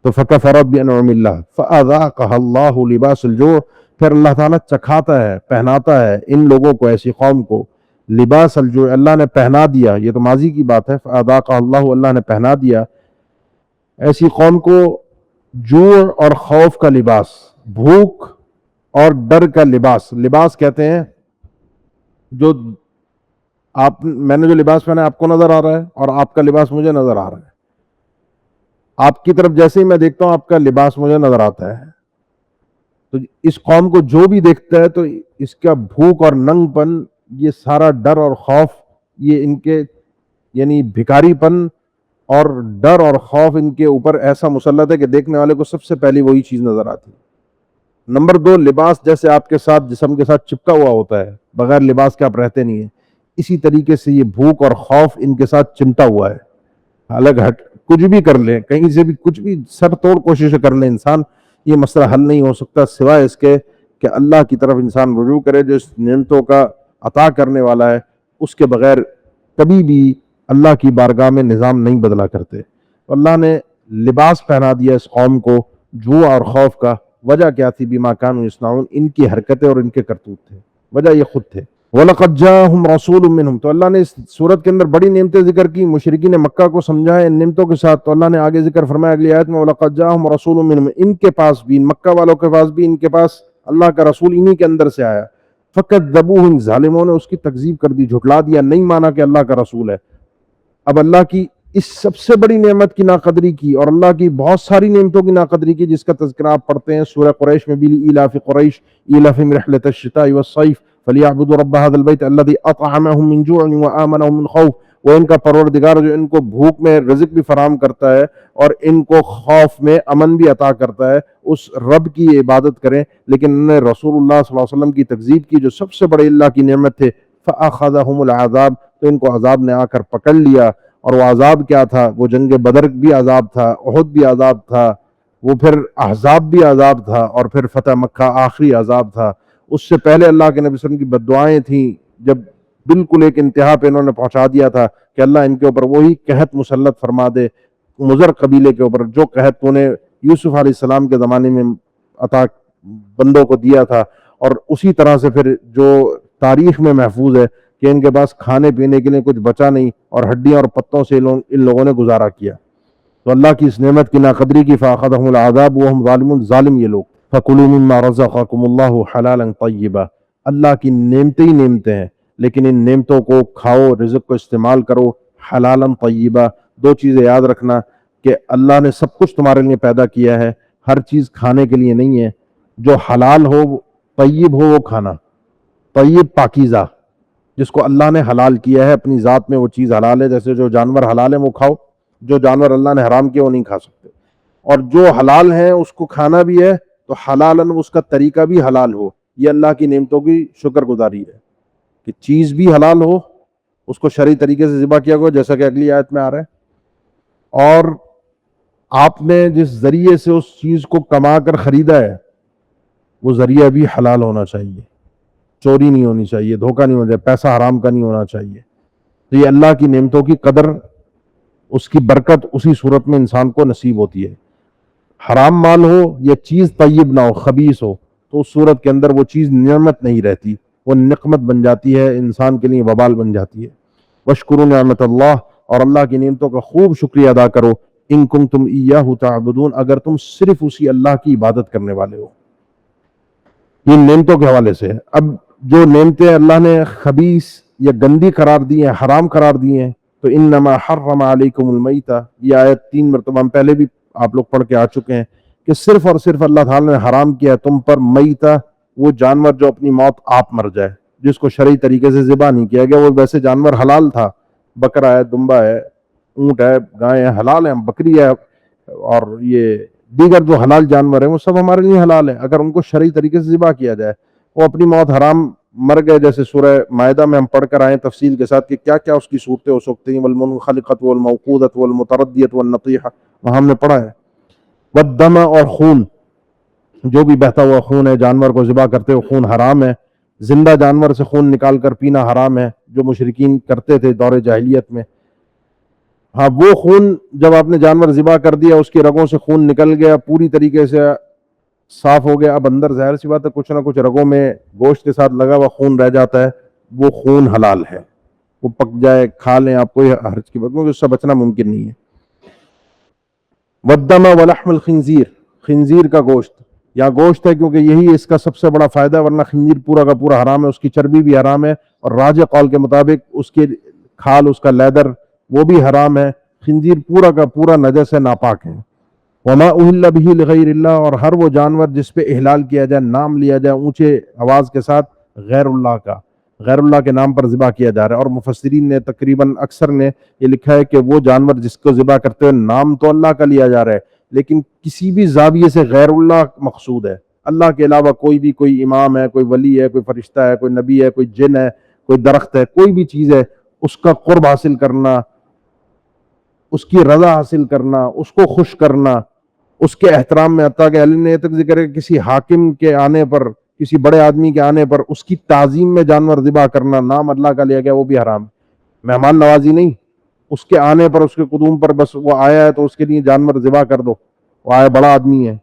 تو فکفرت بانعم اللہ فاذاقها اللہ لباس الجوع، پھر اللہ تعالیٰ چکھاتا ہے، پہناتا ہے ان لوگوں کو، ایسی قوم کو، لباس الجوع، اللہ نے پہنا دیا، یہ تو ماضی کی بات ہے، فاذاقها اللہ، اللہ نے پہنا دیا ایسی قوم کو جوع اور خوف کا لباس، بھوک اور ڈر کا لباس۔ لباس کہتے ہیں جو میں نے جو لباس پہنا ہے آپ کو نظر آ رہا ہے اور آپ کا لباس مجھے نظر آ رہا ہے، آپ کی طرف جیسے ہی میں دیکھتا ہوں آپ کا لباس مجھے نظر آتا ہے۔ تو اس قوم کو جو بھی دیکھتا ہے تو اس کا بھوک اور ننگ پن، یہ سارا ڈر اور خوف، یہ ان کے یعنی بھکاری پن اور ڈر اور خوف ان کے اوپر ایسا مسلط ہے کہ دیکھنے والے کو سب سے پہلی وہی چیز نظر آتی ہے۔ نمبر 2، لباس جیسے آپ کے ساتھ جسم کے ساتھ چپکا ہوا ہوتا ہے، بغیر لباس کے آپ رہتے نہیں ہیں، اسی طریقے سے یہ بھوک اور خوف ان کے ساتھ چمٹا ہوا ہے۔ الگ ہٹ کچھ بھی کر لیں، کہیں سے بھی کچھ بھی سر توڑ کوشش کر لیں انسان، یہ مسئلہ حل نہیں ہو سکتا سوائے اس کے کہ اللہ کی طرف انسان رجوع کرے جو اس نعمتوں کا عطا کرنے والا ہے۔ اس کے بغیر کبھی بھی اللہ کی بارگاہ میں نظام نہیں بدلا کرتے۔ اللہ نے لباس پہنا دیا اس قوم کو جوع اور خوف کا۔ وجہ کیا تھی؟ بما کانوا یصنعون، ان کی حرکتیں اور ان کے کرتوت تھے، وجہ یہ خود تھے۔ وَلَقَدْ جَاءَهُمْ رَسُولٌ مِّنْهُمْ، تو اللہ نے اس صورت کے اندر بڑی نعمتیں ذکر کی، مشرکین مکہ کو سمجھایا ان نعمتوں کے ساتھ، تو اللہ نے آگے ذکر فرمایا اگلی آیت میں وَلَقَدْ جَاءَهُمْ رَسُولٌ مِّنْهُمْ، ان کے پاس بھی، مکہ والوں کے پاس بھی، ان کے پاس اللہ کا رسول انہی کے اندر سے آیا۔ فَكَذَّبُوهُ، ظالموں نے اس کی تکذیب کر دی، جھٹلا دیا، نہیں مانا کہ اللہ کا رسول ہے۔ اب اللہ کی اس سب سے بڑی نعمت کی ناقدری کی اور اللہ کی بہت ساری نعمتوں کی ناقدری کی، جس کا تذکرہ آپ پڑھتے ہیں سورہ قریش میں بھی، لإیلاف قریش ایلافہم رحلۃ الشتاء والصیف فلیعبدوا رب هذا البیت الذی اطعمهم من جوع وآمنهم من خوف، وہ ان کا پروردگار جو ان کو بھوک میں رزق بھی فراہم کرتا ہے اور ان کو خوف میں امن بھی عطا کرتا ہے، اس رب کی عبادت کریں۔ لیکن انہوں نے رسول اللہ صلی اللہ علیہ وسلم کی تکذیب کی جو سب سے بڑے اللہ کی نعمت تھے، فأخذهم العذاب، تو ان کو عذاب نے آ کر پکڑ لیا۔ اور وہ عذاب کیا تھا؟ وہ جنگ بدر بھی عذاب تھا، احد بھی عذاب تھا، وہ پھر احزاب بھی عذاب تھا، اور پھر فتح مکہ آخری عذاب تھا۔ اس سے پہلے اللہ کے نبی صلی اللہ علیہ وسلم کی بددعائیں تھیں، جب بالکل ایک انتہا پہ انہوں نے پہنچا دیا تھا کہ اللہ ان کے اوپر وہی قحط مسلط فرما دے، مضر قبیلے کے اوپر، جو قحط تو نے یوسف علیہ السلام کے زمانے میں عطا بندوں کو دیا تھا، اور اسی طرح سے پھر جو تاریخ میں محفوظ ہے کہ ان کے پاس کھانے پینے کے لیے کچھ بچا نہیں اور ہڈیاں اور پتوں سے ان لوگوں نے گزارا کیا. تو اللہ کی اس نعمت کی ناقدری کی فاخذہم العذاب وہم ظالمون، ظالم یہ لوگ. فکلوا مما رزقکم اللہ حلالا طیبا، اللہ کی نعمتیں ہی نعمتیں ہیں، لیکن ان نعمتوں کو کھاؤ، رزق کو استعمال کرو حلالا طیبا. دو چیزیں یاد رکھنا کہ اللہ نے سب کچھ تمہارے لیے پیدا کیا ہے، ہر چیز کھانے کے لیے نہیں ہے. جو حلال ہو، طیب ہو، وہ کھانا. طیب پاکیزہ، جس کو اللہ نے حلال کیا ہے اپنی ذات میں، وہ چیز حلال ہے. جیسے جو جانور حلال ہے وہ کھاؤ، جو جانور اللہ نے حرام کیا وہ نہیں کھا سکتے. اور جو حلال ہیں اس کو کھانا بھی ہے تو حلالن اس کا طریقہ بھی حلال ہو. یہ اللہ کی نعمتوں کی شکر گزاری ہے کہ چیز بھی حلال ہو، اس کو شرعی طریقے سے ذبح کیا گیا، جیسا کہ اگلی آیت میں آ رہا ہے. اور آپ نے جس ذریعے سے اس چیز کو کما کر خریدا ہے وہ ذریعہ بھی حلال ہونا چاہیے، چوری نہیں ہونی چاہیے، دھوکہ نہیں ہونا چاہیے، پیسہ حرام کا نہیں ہونا چاہیے. تو یہ اللہ کی نعمتوں کی قدر، اس کی برکت اسی صورت میں انسان کو نصیب ہوتی ہے. حرام مال ہو یا چیز طیب نہ ہو، خبیث ہو، تو اس صورت کے اندر وہ چیز نعمت نہیں رہتی، وہ نقمت بن جاتی ہے، انسان کے لیے وبال بن جاتی ہے. واشکروا نعمت اللہ، اور اللہ کی نعمتوں کا خوب شکریہ ادا کرو. ان کنتم ایاہ تعبدون، اگر تم صرف اسی اللہ کی عبادت کرنے والے ہو. یہ نعمتوں کے حوالے سے. اب جو نعمتیں اللہ نے خبیث یا گندی قرار دی ہیں، حرام قرار دی ہیں، تو انما حرم علیکم المیتہ، یہ آیت 3 مرتبہ ہم پہلے بھی آپ لوگ پڑھ کے آ چکے ہیں کہ صرف اور صرف اللہ تعالیٰ نے حرام کیا تم پر میتہ، وہ جانور جو اپنی موت آپ مر جائے، جس کو شرعی طریقے سے ذبح نہیں کیا گیا. وہ ویسے جانور حلال تھا، بکرا ہے، دمبا ہے، اونٹ ہے، گائے ہے، حلال ہے. بکری ہے اور یہ دیگر جو حلال جانور ہیں وہ سب ہمارے لیے حلال ہیں اگر ان کو شرعی طریقے سے ذبح کیا جائے. وہ اپنی موت حرام مر گئے، جیسے سورہ مائدہ میں ہم پڑھ کر آئے تفصیل کے ساتھ کہ کیا کیا اس کی صورتیں ہو سکتی ہیں. والمنخلقۃ والموقوذۃ والمتردیۃ والنطیحہ، وہاں ہم نے پڑھا ہے. والدم، اور خون، جو بھی بہتا ہوا خون ہے، جانور کو ذبح کرتے ہوئے خون حرام ہے. زندہ جانور سے خون نکال کر پینا حرام ہے، جو مشرکین کرتے تھے دور جاہلیت میں. ہاں، وہ خون جب آپ نے جانور ذبح کر دیا، اس کی رگوں سے خون نکل گیا، پوری طریقے سے صاف ہو گیا، اب اندر ظاہر سی بات ہے کچھ نہ کچھ رگوں میں گوشت کے ساتھ لگا ہوا خون رہ جاتا ہے، وہ خون حلال ہے. وہ پک جائے، کھا لیں، آپ کوئی حرج کی بات نہیں، اس سے بچنا ممکن نہیں ہے. والدم ولحم الخنزیر، خنزیر کا گوشت، یا گوشت ہے کیونکہ یہی اس کا سب سے بڑا فائدہ ہے، ورنہ خنزیر پورا کا پورا حرام ہے، اس کی چربی بھی حرام ہے، اور راجح قول کے مطابق اس کی کھال، اس کا لیدر، وہ بھی حرام ہے. خنزیر پورا کا پورا نجس ہے، ناپاک ہے. وما اہل بہ لغیر اللہ، اور ہر وہ جانور جس پہ احلال کیا جائے، نام لیا جائے اونچے آواز کے ساتھ غیر اللہ کا، غیر اللہ کے نام پر ذبح کیا جا رہا ہے. اور مفسرین نے تقریباً اکثر نے یہ لکھا ہے کہ وہ جانور جس کو ذبح کرتے ہوئے نام تو اللہ کا لیا جا رہا ہے، لیکن کسی بھی زاویے سے غیر اللہ مقصود ہے. اللہ کے علاوہ کوئی بھی، کوئی امام ہے، کوئی ولی ہے، کوئی فرشتہ ہے، کوئی نبی ہے، کوئی جن ہے، کوئی درخت ہے، کوئی بھی چیز ہے، اس کا قرب حاصل کرنا، اس کی رضا حاصل کرنا، اس کو خوش کرنا، اس کے احترام میں. حتیٰ کہ علی نے یہ تک ذکر ہے کہ کسی حاکم کے آنے پر، کسی بڑے آدمی کے آنے پر اس کی تعظیم میں جانور ذبح کرنا، نام اللہ کا لیا گیا، وہ بھی حرام. مہمان نوازی نہیں، اس کے آنے پر، اس کے قدوم پر، بس وہ آیا ہے تو اس کے لیے جانور ذبح کر دو، وہ آیا بڑا آدمی ہے،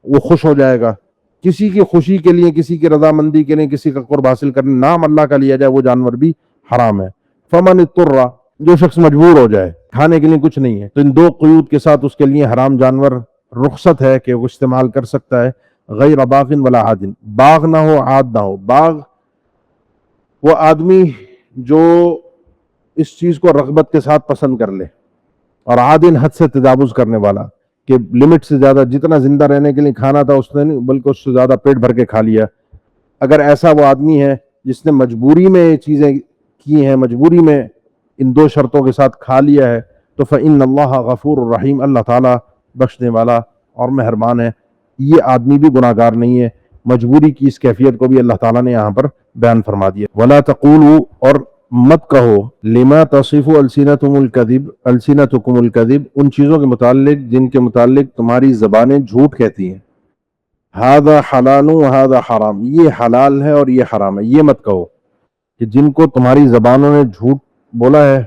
وہ خوش ہو جائے گا. کسی کی خوشی کے لیے، کسی کی رضامندی کے لیے، کسی کا قرب حاصل کرنے نام اللہ کا لیا جائے، وہ جانور بھی حرام ہے. فمن اضطر، جو شخص مجبور ہو جائے، کھانے کے لیے کچھ نہیں ہے، تو ان دو قیود کے ساتھ اس کے لیے حرام جانور رخصت ہے کہ وہ استعمال کر سکتا ہے. غیر باغ ولا عاد، باغ نہ ہو، عاد نہ ہو. باغ وہ آدمی جو اس چیز کو رغبت کے ساتھ پسند کر لے، اور عادن حد سے تجاوز کرنے والا، کہ لمٹ سے زیادہ، جتنا زندہ رہنے کے لیے کھانا تھا اس نے نہیں بلکہ اس سے زیادہ پیٹ بھر کے کھا لیا. اگر ایسا وہ آدمی ہے جس نے مجبوری میں یہ چیزیں کی ہیں، مجبوری میں ان دو شرطوں کے ساتھ کھا لیا ہے، تو فإن اللہ غفور الرحیم، اللہ تعالیٰ بخشنے والا اور مہربان ہے. یہ آدمی بھی گناہ گار نہیں ہے. مجبوری کی اس کیفیت کو بھی اللہ تعالیٰ نے یہاں پر بیان فرما دیا. ولا تقولوا، اور مت کہو، لما تصف السنتکم الکذب، ان چیزوں کے متعلق جن کے متعلق تمہاری زبانیں جھوٹ کہتی ہیں. ھذا حلال وھذا حرام، یہ حلال ہے اور یہ حرام ہے. یہ مت کہو کہ جن کو تمہاری زبانوں نے جھوٹ بولا ہے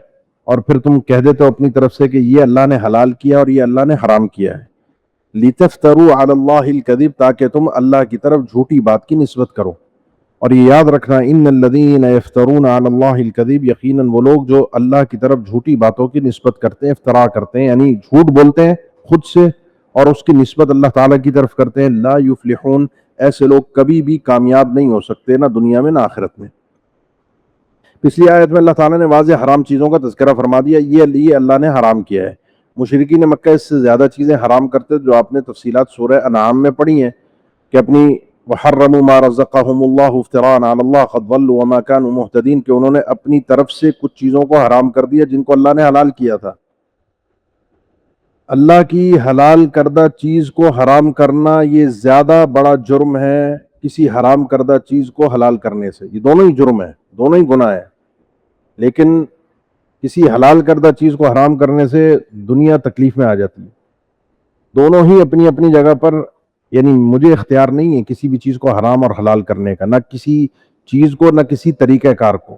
اور پھر تم کہہ دیتے ہو اپنی طرف سے کہ یہ اللہ نے حلال کیا اور یہ اللہ نے حرام کیا ہے. لِتَفْتَرُوا عَلَى اللَّهِ الْكَذِبَ، تاکہ تم اللہ کی طرف جھوٹی بات کی نسبت کرو. اور یہ یاد رکھنا ان الذین یفترون علی اللہ الکذب، یقیناً وہ لوگ جو اللہ کی طرف جھوٹی باتوں کی نسبت کرتے ہیں، افتراء کرتے ہیں، یعنی جھوٹ بولتے ہیں خود سے اور اس کی نسبت اللہ تعالیٰ کی طرف کرتے ہیں، لا یفلحون، ایسے لوگ کبھی بھی کامیاب نہیں ہو سکتے، نہ دنیا میں نہ آخرت میں۔ پچھلی آیت میں اللہ تعالیٰ نے واضح حرام چیزوں کا تذکرہ فرما دیا، یہ اللہ نے حرام کیا ہے۔ مشرکین مکہ اس سے زیادہ چیزیں حرام کرتے، جو آپ نے تفصیلات سورہ انعام میں پڑھی ہیں کہ اپنی وحرموا ما رزقهم اللہ افتراء علی اللہ قد ضلوا وما كانوا مهتدین، کہ انہوں نے اپنی طرف سے کچھ چیزوں کو حرام کر دیا جن کو اللہ نے حلال کیا تھا۔ اللہ کی حلال کردہ چیز کو حرام کرنا یہ زیادہ بڑا جرم ہے کسی حرام کردہ چیز کو حلال کرنے سے، یہ دونوں ہی جرم ہے، دونوں ہی گناہ ہے۔ لیکن کسی حلال کردہ چیز کو حرام کرنے سے دنیا تکلیف میں آ جاتی ہے۔ دونوں ہی اپنی اپنی جگہ پر، یعنی مجھے اختیار نہیں ہے کسی بھی چیز کو حرام اور حلال کرنے کا، نہ کسی چیز کو، نہ کسی طریقہ کار کو،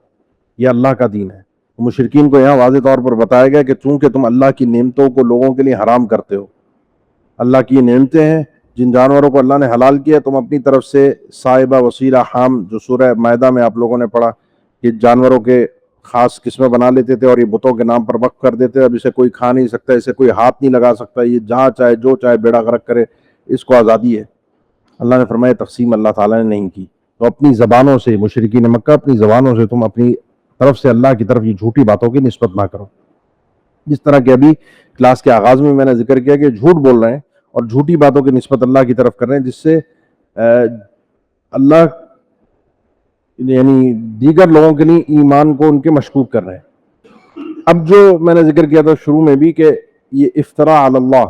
یہ اللہ کا دین ہے۔ مشرکین کو یہاں واضح طور پر بتایا گیا کہ چونکہ تم اللہ کی نعمتوں کو لوگوں کے لیے حرام کرتے ہو، اللہ کی یہ نعمتیں ہیں جن جانوروں کو اللہ نے حلال کیا، تم اپنی طرف سے صائبہ، وسیلہ، حام، جو سورہ مائدہ میں آپ لوگوں نے پڑھا کہ جانوروں کے خاص قسمیں بنا لیتے تھے اور یہ بتوں کے نام پر وقف کر دیتے، اب اسے کوئی کھا نہیں سکتا، اسے کوئی ہاتھ نہیں لگا سکتا، یہ جہاں چاہے جو چاہے بیڑا غرق کرے، اس کو آزادی ہے۔ اللہ نے فرمایا تقسیم اللہ تعالیٰ نے نہیں کی۔ تو اپنی زبانوں سے، مشرکین مکہ اپنی زبانوں سے تم اپنی طرف سے اللہ کی طرف یہ جھوٹی باتوں کی نسبت نہ کرو، جس طرح کہ ابھی کلاس کے آغاز میں نے ذکر کیا کہ جھوٹ بول رہے ہیں اور جھوٹی باتوں کی نسبت اللہ کی طرف کر رہے ہیں، جس سے اللہ یعنی دیگر لوگوں کے لیے ایمان کو ان کے مشکوک کر رہے ہیں۔ اب جو میں نے ذکر کیا تھا شروع میں بھی کہ یہ افتراء علی اللہ،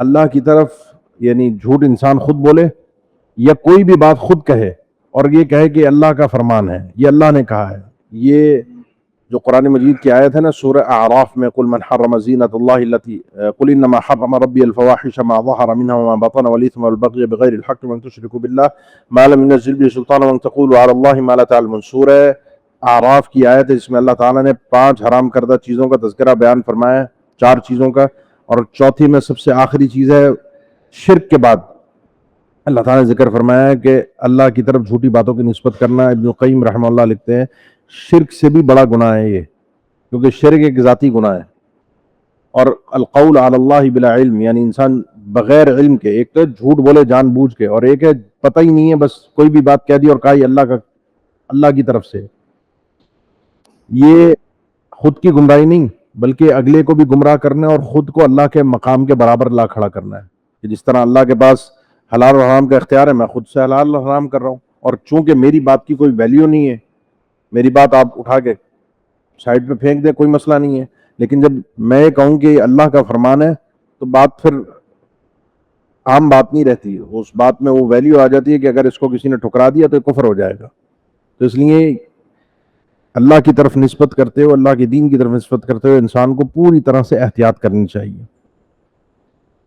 اللہ کی طرف یعنی جھوٹ انسان خود بولے یا کوئی بھی بات خود کہے اور یہ کہے کہ اللہ کا فرمان ہے، یہ اللہ نے کہا ہے۔ یہ جو قرآن مجید کی آیت ہے نا سورہ اعراف میں، قل من حرم زینۃ اللہ التی قل انما حرم ربی الفواحش ما ظہر منها وما بطن والاثم والبغی بغیر الحق وان تشرکوا باللہ ما لم ينزل به سلطانا وان تقولوا علی اللہ ما لا تعلمون۔ سورہ اعراف کی آیت ہے جس میں اللہ تعالیٰ نے 5 حرام کردہ چیزوں کا تذکرہ بیان فرمایا ہے، 4 چیزوں کا، اور چوتھی میں سب سے آخری چیز ہے شرک کے بعد اللہ تعالیٰ نے ذکر فرمایا ہے کہ اللہ کی طرف جھوٹی باتوں کی نسبت کرنا۔ ابن القیم رحمہ اللہ لکھتے ہیں شرک سے بھی بڑا گناہ ہے یہ، کیونکہ شرک ایک ذاتی گناہ ہے، اور القول علی اللہ بلا علم، یعنی انسان بغیر علم کے، ایک تو جھوٹ بولے جان بوجھ کے، اور ایک ہے پتہ ہی نہیں ہے، بس کوئی بھی بات کہہ دی اور کہا یہ اللہ کی طرف سے۔ یہ خود کی گمراہی نہیں بلکہ اگلے کو بھی گمراہ کرنا ہے اور خود کو اللہ کے مقام کے برابر لا کھڑا کرنا ہے، کہ جس طرح اللہ کے پاس حلال اور حرام کا اختیار ہے، میں خود سے حلال اور حرام کر رہا ہوں، اور چونکہ میری بات کی کوئی ویلیو نہیں ہے، میری بات آپ اٹھا کے سائڈ پہ پھینک دیں کوئی مسئلہ نہیں ہے، لیکن جب میں یہ کہوں کہ اللہ کا فرمان ہے تو بات پھر عام بات نہیں رہتی، اس بات میں وہ ویلیو آ جاتی ہے کہ اگر اس کو کسی نے ٹھکرا دیا تو کفر ہو جائے گا۔ تو اس لیے اللہ کی طرف نسبت کرتے ہوئے، اللہ کے دین کی طرف نسبت کرتے ہوئے انسان کو پوری طرح سے احتیاط کرنی چاہیے۔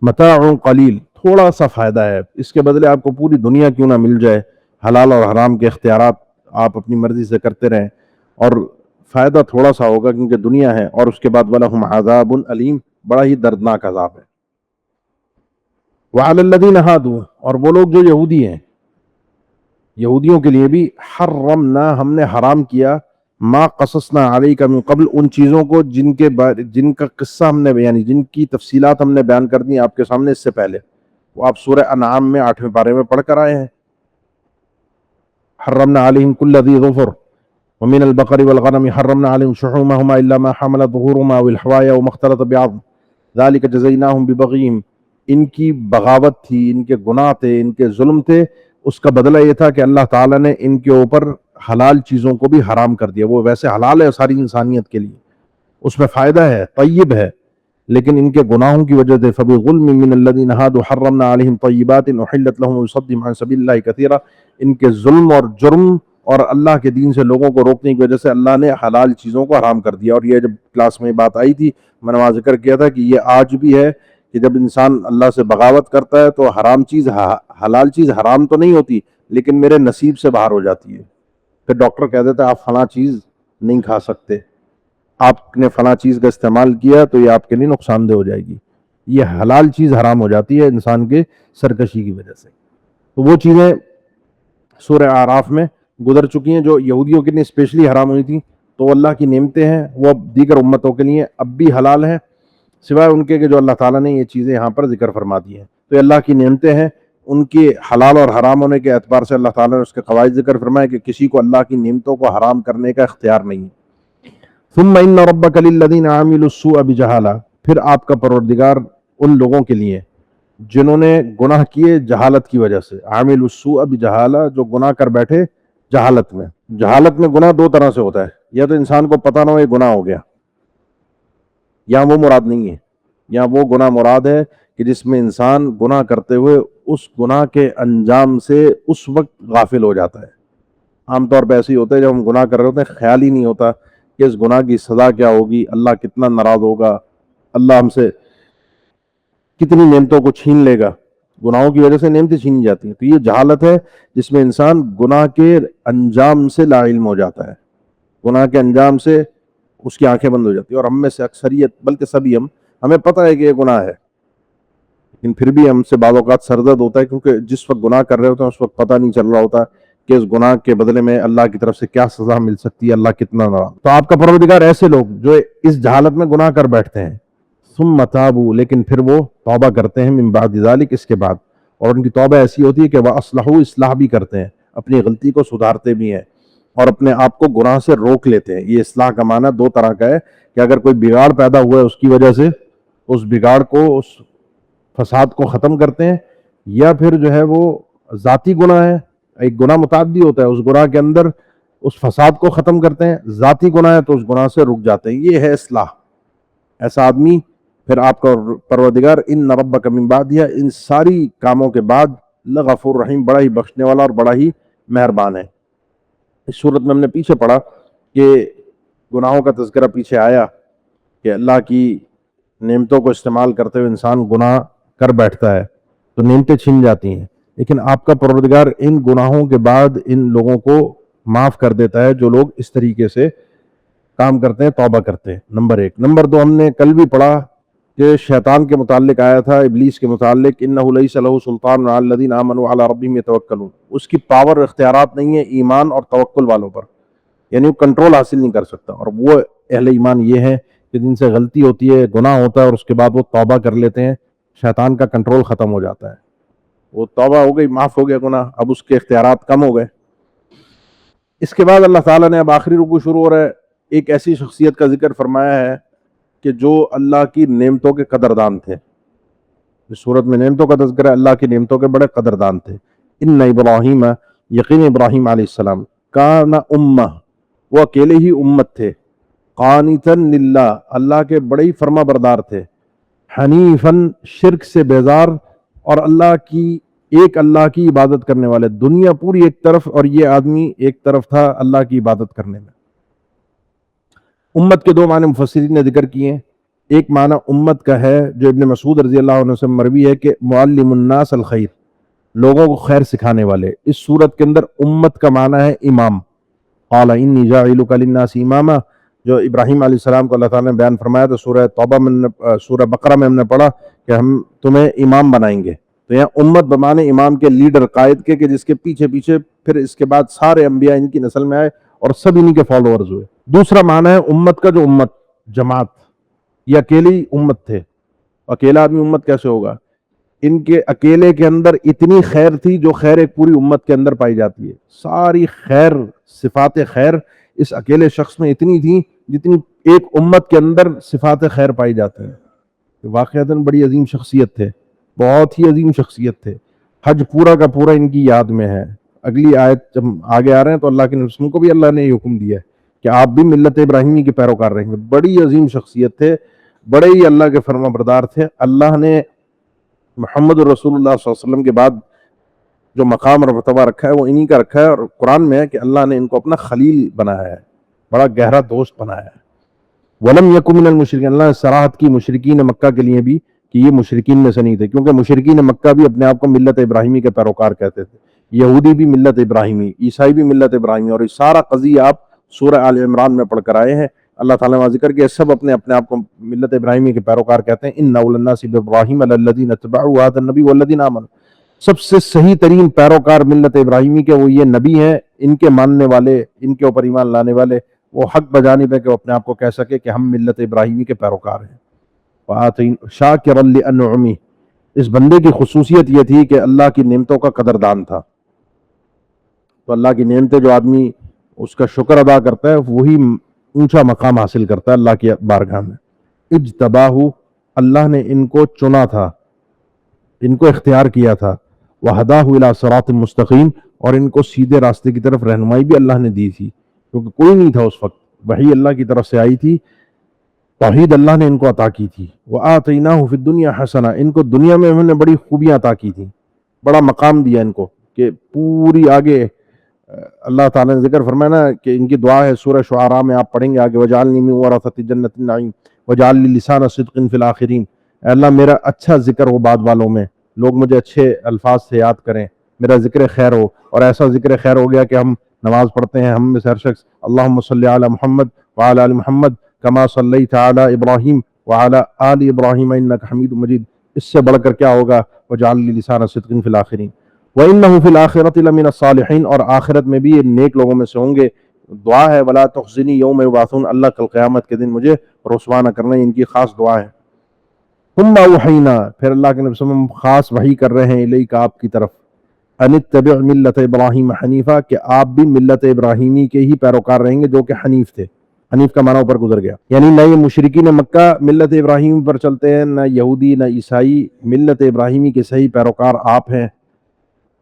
متاع قلیل، تھوڑا سا فائدہ ہے، اس کے بدلے آپ کو پوری دنیا کیوں نہ مل جائے، حلال اور حرام کے اختیارات آپ اپنی مرضی سے کرتے رہیں، اور فائدہ تھوڑا سا ہوگا کیونکہ دنیا ہے، اور اس کے بعد وَلَهُمْ عَذَابٌ علیم، بڑا ہی دردناک عذاب ہے۔ وَعَلَى الَّذِينَ هَادُوا، اور وہ لوگ جو یہودی ہیں، یہودیوں کے لیے بھی حرمنا، ہم نے حرام کیا، ما قصصنا علیک من قبل، ان چیزوں کو جن کا قصہ ہم نے، یعنی جن کی تفصیلات ہم نے بیان کر دی آپ کے سامنے اس سے پہلے، وہ آپ سورہ انعام میں 8ویں پارے میں پڑھ کر آئے ہیں۔ حرمنا علیہم کل ذی ظفر ومن البقر والغنم حرمنا علیہم شحومہما الا ما حملت ظہورہما والحوایا وما اختلط بعظم ذلک جزیناہم ببغیہم، ان کی بغاوت تھی، ان کے گناہ تھے، ان کے ظلم تھے، اس کا بدلہ یہ تھا کہ اللہ تعالیٰ نے ان کے اوپر حلال چیزوں کو بھی حرام کر دیا۔ وہ ویسے حلال ہے ساری انسانیت کے لیے، اس میں فائدہ ہے، طیب ہے، لیکن ان کے گناہوں کی وجہ سے فَبِظُلْمٍ مِّنَ الَّذِينَ هَادُوا حَرَّمْنَا عَلَيْهِمْ طَيِّبَاتٍ أُحِلَّتْ لَهُمْ وَيُصَدِّمْ عَنْ سَبِيلِ اللَّهِ كَثِيرًا، ان کے ظلم اور جرم اور اللہ کے دین سے لوگوں کو روکنے کی وجہ سے اللہ نے حلال چیزوں کو حرام کر دیا۔ اور یہ جب کلاس میں بات آئی تھی میں نے وہاں ذکر کیا تھا کہ یہ آج بھی ہے کہ جب انسان اللہ سے بغاوت کرتا ہے تو حرام چیز، حلال چیز حرام تو نہیں ہوتی لیکن میرے نصیب سے باہر ہو جاتی ہے، پھر ڈاکٹر کہہ دیتا ہے آپ فلاں چیز نہیں کھا سکتے، آپ نے فلاں چیز کا استعمال کیا تو یہ آپ کے لیے نقصان دہ ہو جائے گی، یہ حلال چیز حرام ہو جاتی ہے انسان کے سرکشی کی وجہ سے۔ تو وہ چیزیں سورہ اعراف میں گزر چکی ہیں جو یہودیوں کے لیے اسپیشلی حرام ہوئی تھیں، تو اللہ کی نعمتیں ہیں وہ اب دیگر امتوں کے لیے اب بھی حلال ہیں، سوائے ان کے کہ جو اللہ تعالیٰ نے یہ چیزیں یہاں پر ذکر فرما دی ہیں۔ تو یہ اللہ کی نعمتیں ہیں، ان کے حلال اور حرام ہونے کے اعتبار سے اللہ تعالیٰ نے اس کے قواعد ذکر فرمائے کہ کسی کو اللہ کی نعمتوں کو حرام کرنے کا اختیار نہیں ہے۔ ثم ان ربک للذین عملوا السوء بجہالہ، پھر آپ کا پروردگار ان لوگوں کے لیے جنہوں نے گناہ کیے جہالت کی وجہ سے، عامل السوء بجہالہ، جو گناہ کر بیٹھے جہالت میں۔ جہالت میں گناہ دو طرح سے ہوتا ہے، یا تو انسان کو پتہ نہ ہو یہ گناہ ہو گیا، یا وہ مراد نہیں ہے، یا وہ گناہ مراد ہے کہ جس میں انسان گناہ کرتے ہوئے اس گناہ کے انجام سے اس وقت غافل ہو جاتا ہے۔ عام طور پہ ایسے ہی ہوتا ہے، جب ہم گناہ کر رہے ہوتے ہیں خیال ہی نہیں ہوتا کہ اس گناہ کی سزا کیا ہوگی، اللہ کتنا ناراض ہوگا، اللہ ہم سے کتنی نعمتوں کو چھین لے گا۔ گناہوں کی وجہ سے نعمتیں چھینی جاتی ہیں۔ تو یہ جہالت ہے جس میں انسان گناہ کے انجام سے لا علم ہو جاتا ہے، گناہ کے انجام سے اس کی آنکھیں بند ہو جاتی ہیں۔ اور ہم میں سے اکثریت، بلکہ سبھی ہمیں پتہ ہے کہ یہ گناہ ہے، لیکن پھر بھی ہم سے بعض اوقات سردرد ہوتا ہے، کیونکہ جس وقت گناہ کر رہے ہوتے ہیں اس وقت پتہ نہیں چل رہا ہوتا کہ اس گناہ کے بدلے میں اللہ کی طرف سے کیا سزا مل سکتی ہے، اللہ کتنا ناراض۔ تو آپ کا پروردگار ایسے لوگ جو اس جہالت میں گناہ کر بیٹھتے ہیں، ثم تابوا، لیکن پھر وہ توبہ کرتے ہیں، من بعد ذلک، اس کے بعد، اور ان کی توبہ ایسی ہوتی ہے کہ وہ اصلاح بھی کرتے ہیں، اپنی غلطی کو سدھارتے بھی ہیں اور اپنے آپ کو گناہ سے روک لیتے ہیں۔ یہ اصلاح کا معنی دو طرح کا ہے کہ اگر کوئی بگاڑ پیدا ہوا ہے اس کی وجہ سے اس بگاڑ کو، اس فساد کو ختم کرتے ہیں، یا پھر جو ہے وہ ذاتی گناہ ہے، ایک گناہ متعدی ہوتا ہے، اس گناہ کے اندر اس فساد کو ختم کرتے ہیں، ذاتی گناہ ہے تو اس گناہ سے رک جاتے ہیں۔ یہ ہے اصلاح۔ ایسا آدمی پھر آپ کا پروردگار ان ربک من بعدہا، ان ساری کاموں کے بعد، لغفور رحیم، بڑا ہی بخشنے والا اور بڑا ہی مہربان ہے۔ اس صورت میں ہم نے پیچھے پڑھا کہ گناہوں کا تذکرہ پیچھے آیا کہ اللہ کی نعمتوں کو استعمال کرتے ہوئے انسان گناہ کر بیٹھتا ہے تو نعمتیں چھن جاتی ہیں، لیکن آپ کا پروردگار ان گناہوں کے بعد ان لوگوں کو معاف کر دیتا ہے جو لوگ اس طریقے سے کام کرتے ہیں، توبہ کرتے ہیں۔ نمبر ایک۔ نمبر دو، ہم نے کل بھی پڑھا کہ شیطان کے متعلق آیا تھا، ابلیس کے متعلق، انہ لیس لہ سلطان علی الذین آمنوا علی ربہم یتوکلون، اس کی پاور، اختیارات نہیں ہے ایمان اور توکل والوں پر، یعنی وہ کنٹرول حاصل نہیں کر سکتا۔ اور وہ اہل ایمان یہ ہے کہ جن سے غلطی ہوتی ہے، گناہ ہوتا ہے، اور اس کے بعد وہ توبہ کر لیتے ہیں، شیطان کا کنٹرول ختم ہو جاتا ہے، وہ توبہ ہو گئی، معاف ہو گیا گناہ، اب اس کے اختیارات کم ہو گئے۔ اس کے بعد اللہ تعالیٰ نے اب آخری رکوع شروع ہو رہا ہے، ایک ایسی شخصیت کا ذکر فرمایا ہے کہ جو اللہ کی نعمتوں کے قدردان تھے۔ اس صورت میں نعمتوں کا تذکرہ، اللہ کی نعمتوں کے بڑے قدردان تھے۔ ان ابراہیم، یقین ابراہیم علیہ السلام، کان امہ، وہ اکیلے ہی امت تھے، قانتاً للہ، اللہ کے بڑے ہی فرما بردار تھے، حنیفاً، شرک سے بیزار، اور اللہ کی عبادت کرنے والے، دنیا پوری ایک طرف اور یہ آدمی ایک طرف تھا اللہ کی عبادت کرنے میں۔ امت کے دو معنی مفسرین نے ذکر کیے ہیں۔ ایک معنی امت کا ہے جو ابن مسعود رضی اللہ عنہ سے مروی ہے کہ معلم الناس الخیر، لوگوں کو خیر سکھانے والے۔ اس صورت کے اندر امت کا معنی ہے امام۔ قال انی جاعلک للناس اماما، جو ابراہیم علیہ السلام کو اللہ تعالیٰ نے بیان فرمایا تو سورہ بقرہ میں ہم نے پڑھا کہ ہم تمہیں امام بنائیں گے۔ تو یہاں امت بمانے امام کے، لیڈر، قائد کے، کہ جس کے پیچھے پیچھے پھر اس کے بعد سارے انبیاء ان کی نسل میں آئے اور سب انہی کے فالوورز ہوئے۔ دوسرا معنی ہے امت کا، جو امت، جماعت، یہ اکیلی امت تھے۔ اکیلا آدمی امت کیسے ہوگا؟ ان کے اکیلے کے اندر اتنی خیر تھی جو خیر ایک پوری امت کے اندر پائی جاتی ہے، ساری خیر، صفات خیر اس اکیلے شخص میں اتنی تھی جتنی ایک امت کے اندر صفات خیر پائی جاتی ہیں۔ واقعتاً بڑی عظیم شخصیت تھے، بہت ہی عظیم شخصیت تھے۔ حج پورا کا پورا ان کی یاد میں ہے۔ اگلی آیت جب آگے آ رہے ہیں تو اللہ کے رسول کو بھی اللہ نے یہ حکم دیا ہے کہ آپ بھی ملت ابراہیمی کے پیروکار رہیں گے۔ بڑی عظیم شخصیت تھے، بڑے ہی اللہ کے فرما بردار تھے۔ اللہ نے محمد رسول اللہ صلی اللہ علیہ وسلم کے بعد جو مقام اور مرتبہ رکھا ہے وہ انہی کا رکھا ہے، اور قرآن میں ہے کہ اللہ نے ان کو اپنا خلیل بنایا ہے، بڑا گہرا دوست بنایا ہے۔ وَلَمْ يَكُن مِّنَ الْمُشْرِكِينَ، اللہ نے صراحت کی مشرکین مکہ کے لیے بھی کہ یہ مشرکین میں سے نہیں تھے، کیونکہ مشرکین مکہ بھی اپنے آپ کو ملت ابراہیمی کے پیروکار کہتے تھے۔ یہودی بھی ملت ابراہیمی، عیسائی بھی ملت ابراہیمی، اور یہ سارا قضیہ آپ سورہ آل عمران میں پڑھ کر آئے ہیں۔ اللہ تعالیٰ نے ذکر کیا سب اپنے آپ کو ملت ابراہیمی کے پیروکار کہتے ہیں۔ ان اول الناس بابراہیم الذین اتبعوا هذا النبی والذین آمنوا، سب سے صحیح ترین پیروکار ملت ابراہیمی کے وہ یہ نبی ہیں، ان کے ماننے والے، ان کے اوپر ایمان لانے والے وہ حق بجانب ہے کہ وہ اپنے آپ کو کہہ سکے کہ ہم ملت ابراہیمی کے پیروکار ہیں۔ شاکرا لانعمہ، اس بندے کی خصوصیت یہ تھی کہ اللہ کی نعمتوں کا قدردان تھا۔ تو اللہ کی نعمتیں جو آدمی اس کا شکر ادا کرتا ہے وہی اونچا مقام حاصل کرتا ہے اللہ کی بارگاہ میں۔ اجتباہ، اللہ نے ان کو چنا تھا، ان کو اختیار کیا تھا۔ وہداہ الی صراط مستقیم، اور ان کو سیدھے راستے کی طرف رہنمائی بھی اللہ نے دی تھی، کیونکہ کوئی نہیں تھا اس وقت، وحی اللہ کی طرف سے آئی تھی، توحید اللہ نے ان کو عطا کی تھی۔ وآتیناہ فی الدنیا حسنہ، ان کو دنیا میں ہم نے بڑی خوبیاں عطا کی تھیں، بڑا مقام دیا ان کو کہ پوری آگے اللہ تعالیٰ نے ذکر فرمایا نا کہ ان کی دعا ہے سورہ شعراء میں، آپ پڑھیں گے آگے، وجعلنی من ورثۃ جنۃ النعیم وجعل لی لسان صدق فی الآخرین، اے اللہ میرا اچھا ذکر ہو بعد والوں میں، لوگ مجھے اچھے الفاظ سے یاد کریں، میرا ذکر خیر ہو، اور ایسا ذکر خیر ہو گیا کہ ہم نماز پڑھتے ہیں ہم میں سے ہر شخص اللہم صلی علی محمد وعلی آل محمد کما صلیت علی ابراہیم وعلی آل ابراہیم انک حمید مجید، اس سے بڑھ کر کیا ہوگا؟ وجعل لی لسان صدق فی الآخرین وَإِنَّهُ فِي الْآخِرَةِ لَمِنَ الصَّالِحِينَ، اور آخرت میں بھی یہ نیک لوگوں میں سے ہوں گے۔ دعا ہے وَلَا تُخْزِنِي يَوْمَ يُبْعَثُونَ، اللہ کل قیامت کے دن مجھے رسوا نہ کرنا، ان کی خاص دعا ہے۔ ثُمَّ أَوْحَيْنَا، پھر اللہ کے نبی صلی اللہ علیہ وسلم خاص وحی کر رہے ہیں الیک آپ کی طرف، ان اتبع ملت ابراہیم حنیفہ، کہ آپ بھی ملت ابراہیمی کے ہی پیروکار رہیں گے جو کہ حنیف تھے۔ حنیف کا معنی اوپر گزر گیا، یعنی نہ یہ مشرکین مکہ ملت ابراہیم پر چلتے ہیں، نہ یہودی نہ عیسائی، ملت ابراہیمی کے صحیح پیروکار آپ ہیں۔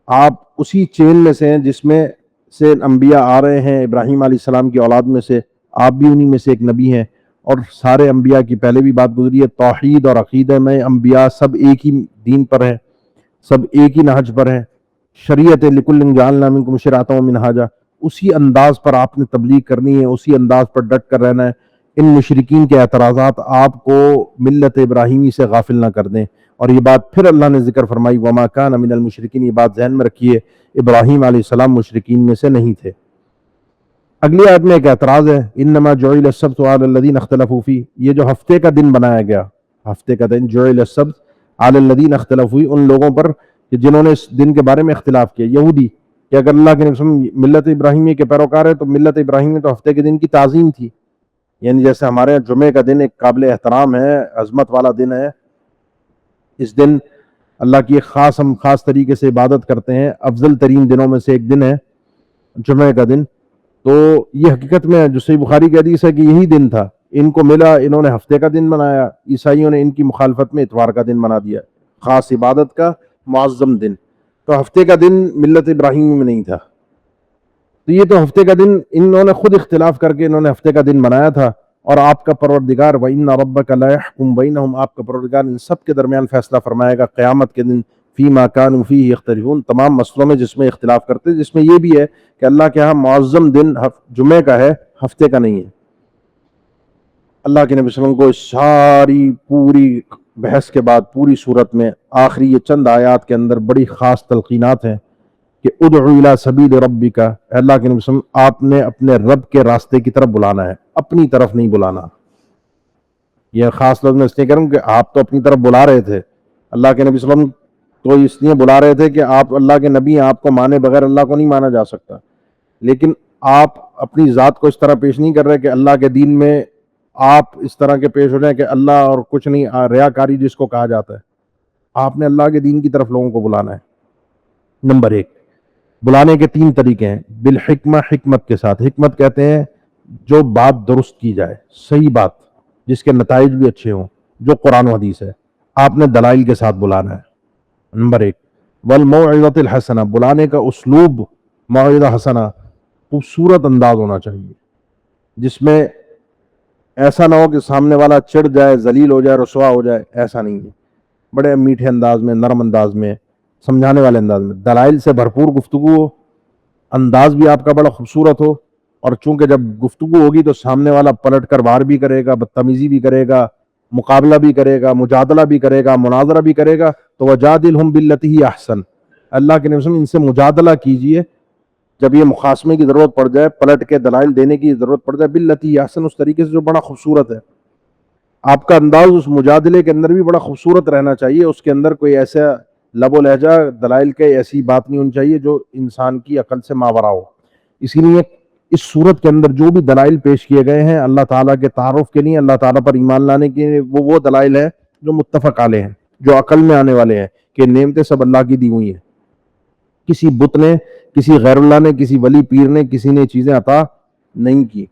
آپ اسی چین میں سے ہیں جس میں سے انبیاء آ رہے ہیں، ابراہیم علیہ السلام کی اولاد میں سے آپ بھی انہی میں سے ایک نبی ہیں، اور سارے انبیاء کی پہلے بھی بات گزری ہے، توحید اور عقیدہ میں انبیاء سب ایک ہی دین پر ہیں، سب ایک ہی نہج پر ہیں۔ شریعت لکل جعلنا منکم شرعۃ ومنہاجا، اسی انداز پر آپ نے تبلیغ کرنی ہے، اسی انداز پر ڈٹ کر رہنا ہے۔ ان مشرکین کے اعتراضات آپ کو ملت ابراہیمی سے غافل نہ کر دیں، اور یہ بات پھر اللہ نے ذکر فرمائی وما کان من المشرکین، یہ بات ذہن میں رکھیے ابراہیم علیہ السلام مشرکین میں سے نہیں تھے۔ اگلی آیت میں ایک اعتراض ہے، انما جعل السبت علی الذین اختلفوا فیہ، یہ جو ہفتے کا دن بنایا گیا، ہفتے کا دن جعل السبت علی الذین اختلفوا فیہ، ان لوگوں پر کہ جنہوں نے اس دن کے بارے میں اختلاف کیا، یہودی، کہ اگر اللہ کے نبی صلی اللہ علیہ وسلم ملت ابراہیمی کے پیروکار ہے تو ملت ابراہیمی تو ہفتے کے دن کی تعظیم تھی، یعنی جیسے ہمارے یہاں جمعے کا دن ایک قابل احترام ہے، عظمت والا دن ہے، اس دن اللہ کی ایک ہم خاص طریقے سے عبادت کرتے ہیں، افضل ترین دنوں میں سے ایک دن ہے جمعے کا دن۔ تو یہ حقیقت میں جو صحیح بخاری کی حدیث ہے کہ یہی دن تھا، ان کو ملا، انہوں نے ہفتے کا دن بنایا، عیسائیوں نے ان کی مخالفت میں اتوار کا دن بنا دیا، خاص عبادت کا معظم دن۔ تو ہفتے کا دن ملت ابراہیمی میں نہیں تھا، تو یہ تو ہفتے کا دن انہوں نے خود اختلاف کر کے انہوں نے ہفتے کا دن بنایا تھا، اور آپ کا پروردگار وَإِنَّ رَبَّكَ لَيَحْكُمُ بَيْنَهُمْ، آپ کا پروردگار ان سب کے درمیان فیصلہ فرمائے گا قیامت کے دن، فِيمَا كَانُوا فِيهِ يَخْتَلِفُونَ، تمام مسئلوں میں جس میں اختلاف کرتے، جس میں یہ بھی ہے کہ اللہ کے ہاں معظم دن جمعے کا ہے، ہفتے کا نہیں ہے۔ اللہ کے نبی صلی اللہ علیہ وسلم کو اس ساری پوری بحث کے بعد پوری صورت میں آخری یہ چند آیات کے اندر بڑی خاص تلقینات ہیں کہ ادعو الی سبیل ربک، اللہ کے نبی صلی اللہ علیہ وسلم آپ نے اپنے رب کے راستے کی طرف بلانا ہے، اپنی طرف نہیں بلانا۔ یہ خاص لفظ میں اس لیے کروں کہ آپ تو اپنی طرف بلا رہے تھے، اللہ کے نبی صلی اللہ علیہ وسلم تو اس لیے بلا رہے تھے کہ آپ اللہ کے نبی ہیں، آپ کو مانے بغیر اللہ کو نہیں مانا جا سکتا، لیکن آپ اپنی ذات کو اس طرح پیش نہیں کر رہے کہ اللہ کے دین میں آپ اس طرح کے پیش ہو جائیں کہ اللہ اور کچھ نہیں، ریاکاری جس کو کہا جاتا ہے۔ آپ نے اللہ کے دین کی طرف لوگوں کو بلانا ہے۔ نمبر ایک، بلانے کے 3 طریقے ہیں، بالحکمہ، حکمت کے ساتھ۔ حکمت کہتے ہیں جو بات درست کی جائے، صحیح بات جس کے نتائج بھی اچھے ہوں، جو قرآن و حدیث ہے، آپ نے دلائل کے ساتھ بلانا ہے۔ نمبر ایک، والموعظۃ الحسنہ، بلانے کا اسلوب موعظہ حسنہ، خوبصورت انداز ہونا چاہیے، جس میں ایسا نہ ہو کہ سامنے والا چڑھ جائے، ذلیل ہو جائے، رسوا ہو جائے، ایسا نہیں ہے۔ بڑے میٹھے انداز میں، نرم انداز میں، سمجھانے والے انداز میں، دلائل سے بھرپور گفتگو ہو، انداز بھی آپ کا بڑا خوبصورت ہو، اور چونکہ جب گفتگو ہوگی تو سامنے والا پلٹ کر وار بھی کرے گا، بدتمیزی بھی کرے گا، مقابلہ بھی کرے گا، مجادلہ بھی کرے گا، مناظرہ بھی کرے گا، تو وجادلہم باللتی ہی احسن، اللہ کے نبی صلی اللہ علیہ وسلم ان سے مجادلہ کیجئے، جب یہ مخاصمے کی ضرورت پڑ جائے، پلٹ کے دلائل دینے کی ضرورت پڑ جائے، باللتی ہی احسن، اس طریقے سے جو بڑا خوبصورت ہے۔ آپ کا انداز اس مجادلے کے اندر بھی بڑا خوبصورت رہنا چاہیے، اس کے اندر کوئی ایسا لب و لہجہ دلائل کے ایسی بات نہیں ہونی چاہیے جو انسان کی عقل سے ماورا ہو. اسی لیے اس صورت کے اندر جو بھی دلائل پیش کیے گئے ہیں اللہ تعالیٰ کے تعارف کے لیے, اللہ تعالیٰ پر ایمان لانے کے لیے, وہ دلائل ہیں جو متفق علیہ ہیں, جو عقل میں آنے والے ہیں کہ نعمتیں سب اللہ کی دی ہوئی ہیں. کسی بت نے, کسی غیر اللہ نے, کسی ولی پیر نے, کسی نے چیزیں عطا نہیں کی.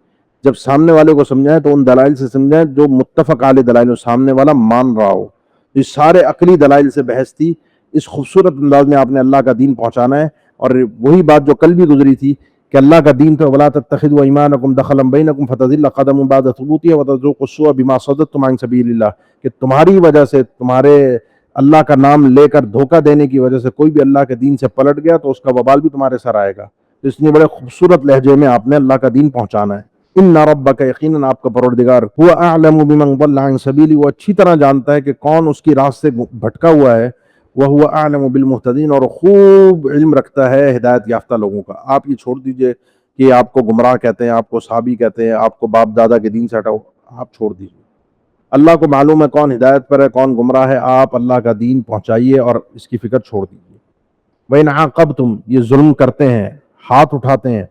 جب سامنے والے کو سمجھائیں تو ان دلائل سے سمجھائیں جو متفق علیہ دلائل ہو, سامنے والا مان رہا ہو. اس سارے عقلی دلائل سے بحث تھی. اس خوبصورت انداز میں آپ نے اللہ کا دین پہنچانا ہے. اور وہی بات جو کل بھی گزری تھی کہ اللہ کا دین تو وَلَا تَتَّخِذُوا أَيْمَانَكُمْ دَخَلًا بَيْنَكُمْ فَتَزِلَّ قَدَمٌ بَعْدَ ثُبُوتِهَا وَتَذُوقُوا السُّوءَ بِمَا صَدَدتُّمْ عَنْ سَبِيلِ اللَّهِ, کہ تمہاری وجہ سے, تمہارے اللہ کا نام لے کر دھوکہ دینے کی وجہ سے کوئی بھی اللہ کے دین سے پلٹ گیا تو اس کا وبال بھی تمہارے سر آئے گا. تو اس لیے بڑے خوبصورت لہجے میں آپ نے اللہ کا دین پہنچانا ہے. ان ربک, یقیناً آپ کا پروردگار, هو اعلم بمن ضل عن سبیلی, وہ اچھی طرح جانتا ہے کہ کون اس کی راہ سے بھٹکا ہوا ہے. وهو اعلم بالمهتدین, اور خوب علم رکھتا ہے ہدایت یافتہ لوگوں کا. آپ یہ چھوڑ دیجئے کہ آپ کو گمراہ کہتے ہیں, آپ کو صحابی کہتے ہیں, آپ کو باپ دادا کے دین سے ہٹاؤ, آپ چھوڑ دیجئے. اللہ کو معلوم ہے کون ہدایت پر ہے, کون گمراہ ہے. آپ اللہ کا دین پہنچائیے اور اس کی فکر چھوڑ دیجئے. وَإِنْ عَاقَبْتُمْ, یہ ظلم کرتے ہیں, ہاتھ اٹھاتے ہیں,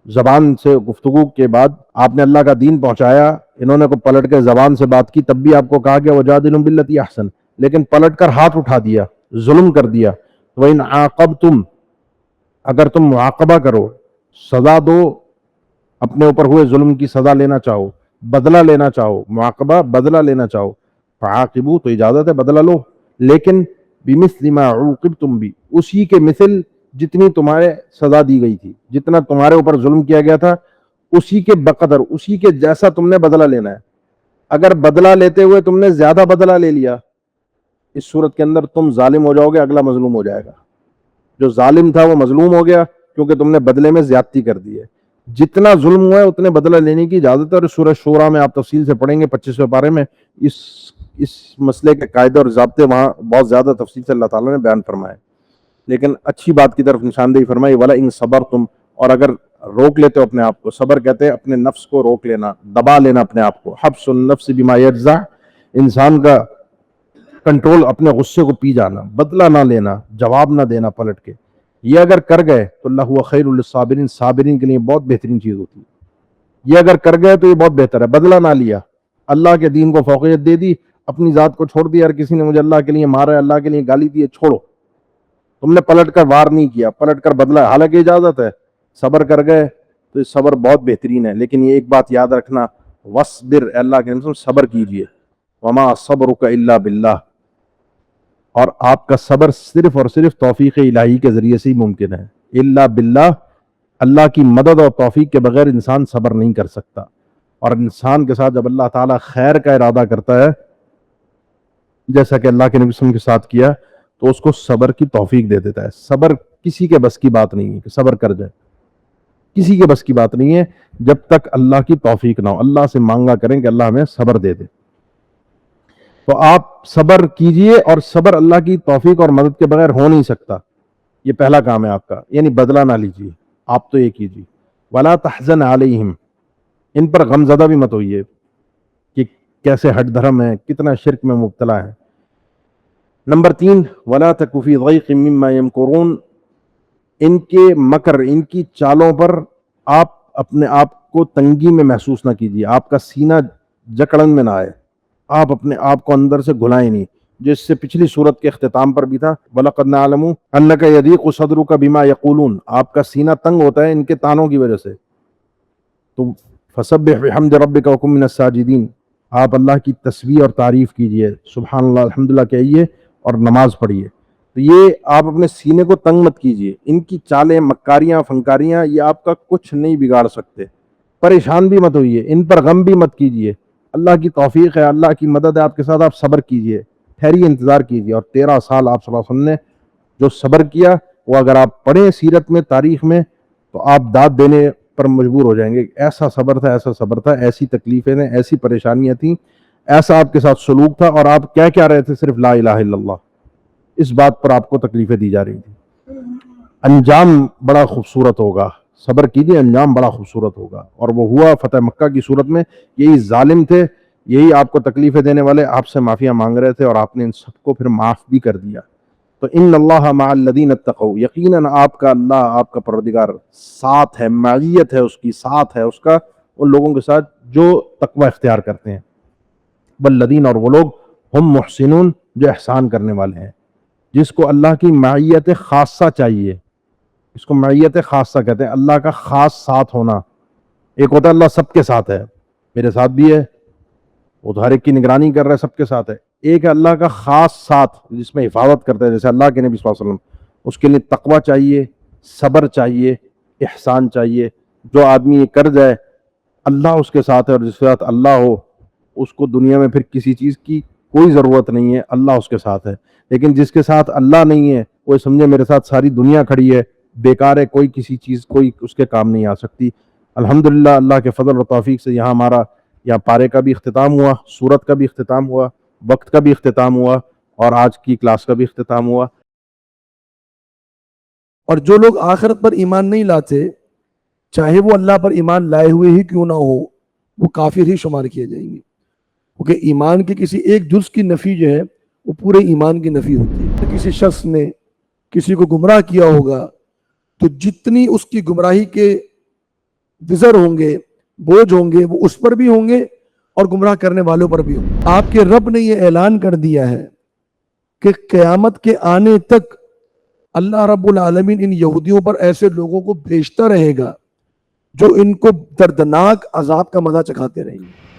زبان سے گفتگو کے بعد آپ نے اللہ کا دین پہنچایا, انہوں نے کو پلٹ کے زبان سے بات کی, تب بھی آپ کو کہا کہ وَجَادِلْهُم بِالَّتِي أَحْسَنُ, لیکن پلٹ کر ہاتھ اٹھا دیا, ظلم کر دیا. وَإِنْ عَاقَبْتُمْ, اگر تم معاقبہ کرو, سزا دو, اپنے اوپر ہوئے ظلم کی سزا لینا چاہو, بدلہ لینا چاہو, معاقبہ بدلہ لینا چاہو, فعاقبوا, تو اجازت ہے بدلہ لو, لیکن بمثل ما عوقبتم بھی, اسی کے مثل جتنی تمہارے سزا دی گئی تھی, جتنا تمہارے اوپر ظلم کیا گیا تھا اسی کے بقدر, اسی کے جیسا تم نے بدلہ لینا ہے. اگر بدلہ لیتے ہوئے تم نے زیادہ بدلہ لے لیا, اس صورت کے اندر تم ظالم ہو جاؤ گے, اگلا مظلوم ہو جائے گا. جو ظالم تھا وہ مظلوم ہو گیا کیونکہ تم نے بدلے میں زیادتی کر دی ہے. جتنا ظلم ہوا ہے اتنے بدلہ لینے کی اجازت ہے. اور سورہ شورى میں آپ تفصیل سے پڑھیں گے 25ویں پارے میں اس مسئلے کے قاعدے اور ضابطے وہاں بہت زیادہ تفصیل سے اللہ تعالیٰ نے بیان فرمائے. لیکن اچھی بات کی طرف نشاندہی فرمائی, وَلَئِن صَبَرْتُمْ, اور اگر روک لیتے ہو اپنے آپ کو, صبر کہتے ہیں اپنے نفس کو روک لینا, دبا لینا اپنے آپ کو, حبس النفس بما یجزع, انسان کا کنٹرول, اپنے غصے کو پی جانا, بدلہ نہ لینا, جواب نہ دینا پلٹ کے, یہ اگر کر گئے تو اللہ هو خیر للصابرین, صابرین کے لیے بہت بہترین چیز ہوتی ہے. یہ اگر کر گئے تو یہ بہت بہتر ہے. بدلہ نہ لیا, اللہ کے دین کو فوقیت دے دی, اپنی ذات کو چھوڑ دیا. ہر کسی نے مجھے اللہ کے لیے مارا ہے, اللہ کے لیے گالی دی ہے, چھوڑو. تم نے پلٹ کر وار نہیں کیا, پلٹ کر بدلہ, حالانکہ اجازت ہے, صبر کر گئے تو یہ صبر بہت بہترین ہے. لیکن یہ ایک بات یاد رکھنا, وَاصْبِرْ, اللہ کے نبی صبر کیجئے, وَمَا صَبْرُكَ إِلَّا بِاللَّهِ, اور آپ کا صبر صرف اور صرف توفیق الہی کے ذریعے سے ہی ممکن ہے. الا باللہ, اللہ کی مدد اور توفیق کے بغیر انسان صبر نہیں کر سکتا. اور انسان کے ساتھ جب اللہ تعالیٰ خیر کا ارادہ کرتا ہے, جیسا کہ اللہ کے نبی صلی اللہ علیہ وسلم کے ساتھ کیا, تو اس کو صبر کی توفیق دے دیتا ہے. صبر کسی کے بس کی بات نہیں ہے کہ صبر کر جائے, کسی کے بس کی بات نہیں ہے جب تک اللہ کی توفیق نہ ہو. اللہ سے مانگا کریں کہ اللہ ہمیں صبر دے دے. تو آپ صبر کیجئے, اور صبر اللہ کی توفیق اور مدد کے بغیر ہو نہیں سکتا. یہ پہلا کام ہے آپ کا, یعنی بدلہ نہ لیجئے, آپ تو یہ کیجئے. وَلَا تَحْزَنْ عَلَيْهِمْ, ان پر غم زدہ بھی مت ہوئیے کہ کیسے ہٹ دھرم ہے, کتنا شرک میں مبتلا ہے. نمبر 3, وَلَا تَكُ فِي ضَيْقٍ مِّمَّا يَمْكُرُونَ, ان کے مکر, ان کی چالوں پر آپ اپنے آپ کو تنگی میں محسوس نہ کیجیے, آپ کا سینہ جکڑن میں نہ آئے, آپ اپنے آپ کو اندر سے گھلائیں نہیں, جس سے پچھلی صورت کے اختتام پر بھی تھا, وَلَقَدْ نَعْلَمُ أَنَّكَ يَضِيقُ صَدْرُكَ بِمَا يَقُولُونَ, آپ کا سینہ تنگ ہوتا ہے ان کے تانوں کی وجہ سے. تو فَسَبِّحْ بِحَمْدِ رَبِّكَ وَكُن مِّنَ السَّاجِدِينَ, آپ اللہ کی تسبیح اور تعریف کیجئے, سبحان اللہ الحمدللہ کہیے اور نماز پڑھیے. تو یہ آپ اپنے سینے کو تنگ مت کیجئے. ان کی چالیں, مکاریاں, فنکاریاں, یہ آپ کا کچھ نہیں بگاڑ سکتے. پریشان بھی مت ہوئیے, ان پر غم بھی مت کیجئے. اللہ کی توفیق ہے, اللہ کی مدد ہے آپ کے ساتھ, آپ صبر کیجئے, ٹھہریے, انتظار کیجئے. اور 13 سال آپ صلی اللہ علیہ وسلم نے جو صبر کیا, وہ اگر آپ پڑھیں سیرت میں, تاریخ میں, تو آپ داد دینے پر مجبور ہو جائیں گے. ایسا صبر تھا, ایسا صبر تھا, ایسی تکلیفیں تھیں, ایسی پریشانیاں تھیں, ایسا آپ کے ساتھ سلوک تھا, اور آپ کیا رہے تھے, صرف لا الہ الا اللہ, اس بات پر آپ کو تکلیفیں دی جا رہی تھی. انجام بڑا خوبصورت ہوگا, صبر کیجئے, انجام بڑا خوبصورت ہوگا. اور وہ ہوا فتح مکہ کی صورت میں. یہی ظالم تھے, یہی آپ کو تکلیفیں دینے والے, آپ سے معافیاں مانگ رہے تھے, اور آپ نے ان سب کو پھر معاف بھی کر دیا. تو ان اللہ مع الذین اتقوا، یقیناً آپ کا اللہ، آپ کا پروردگار ساتھ ہے، معیت ہے اس کی، ساتھ ہے اس کا ان لوگوں کے ساتھ جو تقوی اختیار کرتے ہیں، والذین، اور وہ لوگ، ہم محسنون، جو احسان کرنے والے ہیں، جس کو اللہ کی معیت خاصہ چاہیے، اس کو معیت خاصہ کہتے ہیں، اللہ کا خاص ساتھ ہونا۔ ایک ہوتا ہے اللہ سب کے ساتھ ہے، میرے ساتھ بھی ہے، وہ تو ہر ایک کی نگرانی کر رہا ہے، سب کے ساتھ ہے۔ ایک ہے اللہ کا خاص ساتھ جس میں حفاظت کرتا ہے، جیسے اللہ کے نبی صلی اللہ علیہ وسلم، اس کے لیے تقوی چاہیے، صبر چاہیے، احسان چاہیے۔ جو آدمی یہ کر جائے اللہ اس کے ساتھ ہے، اور جس کے ساتھ اللہ ہو اس کو دنیا میں پھر کسی چیز کی کوئی ضرورت نہیں ہے، اللہ اس کے ساتھ ہے۔ لیکن جس کے ساتھ اللہ نہیں ہے وہ سمجھے میرے ساتھ ساری دنیا کھڑی ہے، بیکار ہے، کوئی کسی چیز کوئی اس کے کام نہیں آ سکتی۔ الحمدللہ اللہ کے فضل و توفیق سے یہاں ہمارا پارے کا بھی اختتام ہوا، سورت کا بھی اختتام ہوا، وقت کا بھی اختتام ہوا، اور آج کی کلاس کا بھی اختتام ہوا۔ اور جو لوگ آخرت پر ایمان نہیں لاتے، چاہے وہ اللہ پر ایمان لائے ہوئے ہی کیوں نہ ہو، وہ کافر ہی شمار کیے جائیں گے، کیونکہ ایمان کی کسی ایک جز کی نفی جو ہے وہ پورے ایمان کی نفی ہوتی ہے۔ کسی شخص نے کسی کو گمراہ کیا ہوگا تو جتنی اس کی گمراہی کے وزر ہوں گے، بوجھ ہوں گے، وہ اس پر بھی ہوں گے اور گمراہ کرنے والوں پر بھی ہوں گے۔ آپ کے رب نے یہ اعلان کر دیا ہے کہ قیامت کے آنے تک اللہ رب العالمین ان یہودیوں پر ایسے لوگوں کو بھیجتا رہے گا جو ان کو دردناک عذاب کا مزہ چکھاتے رہیں گے۔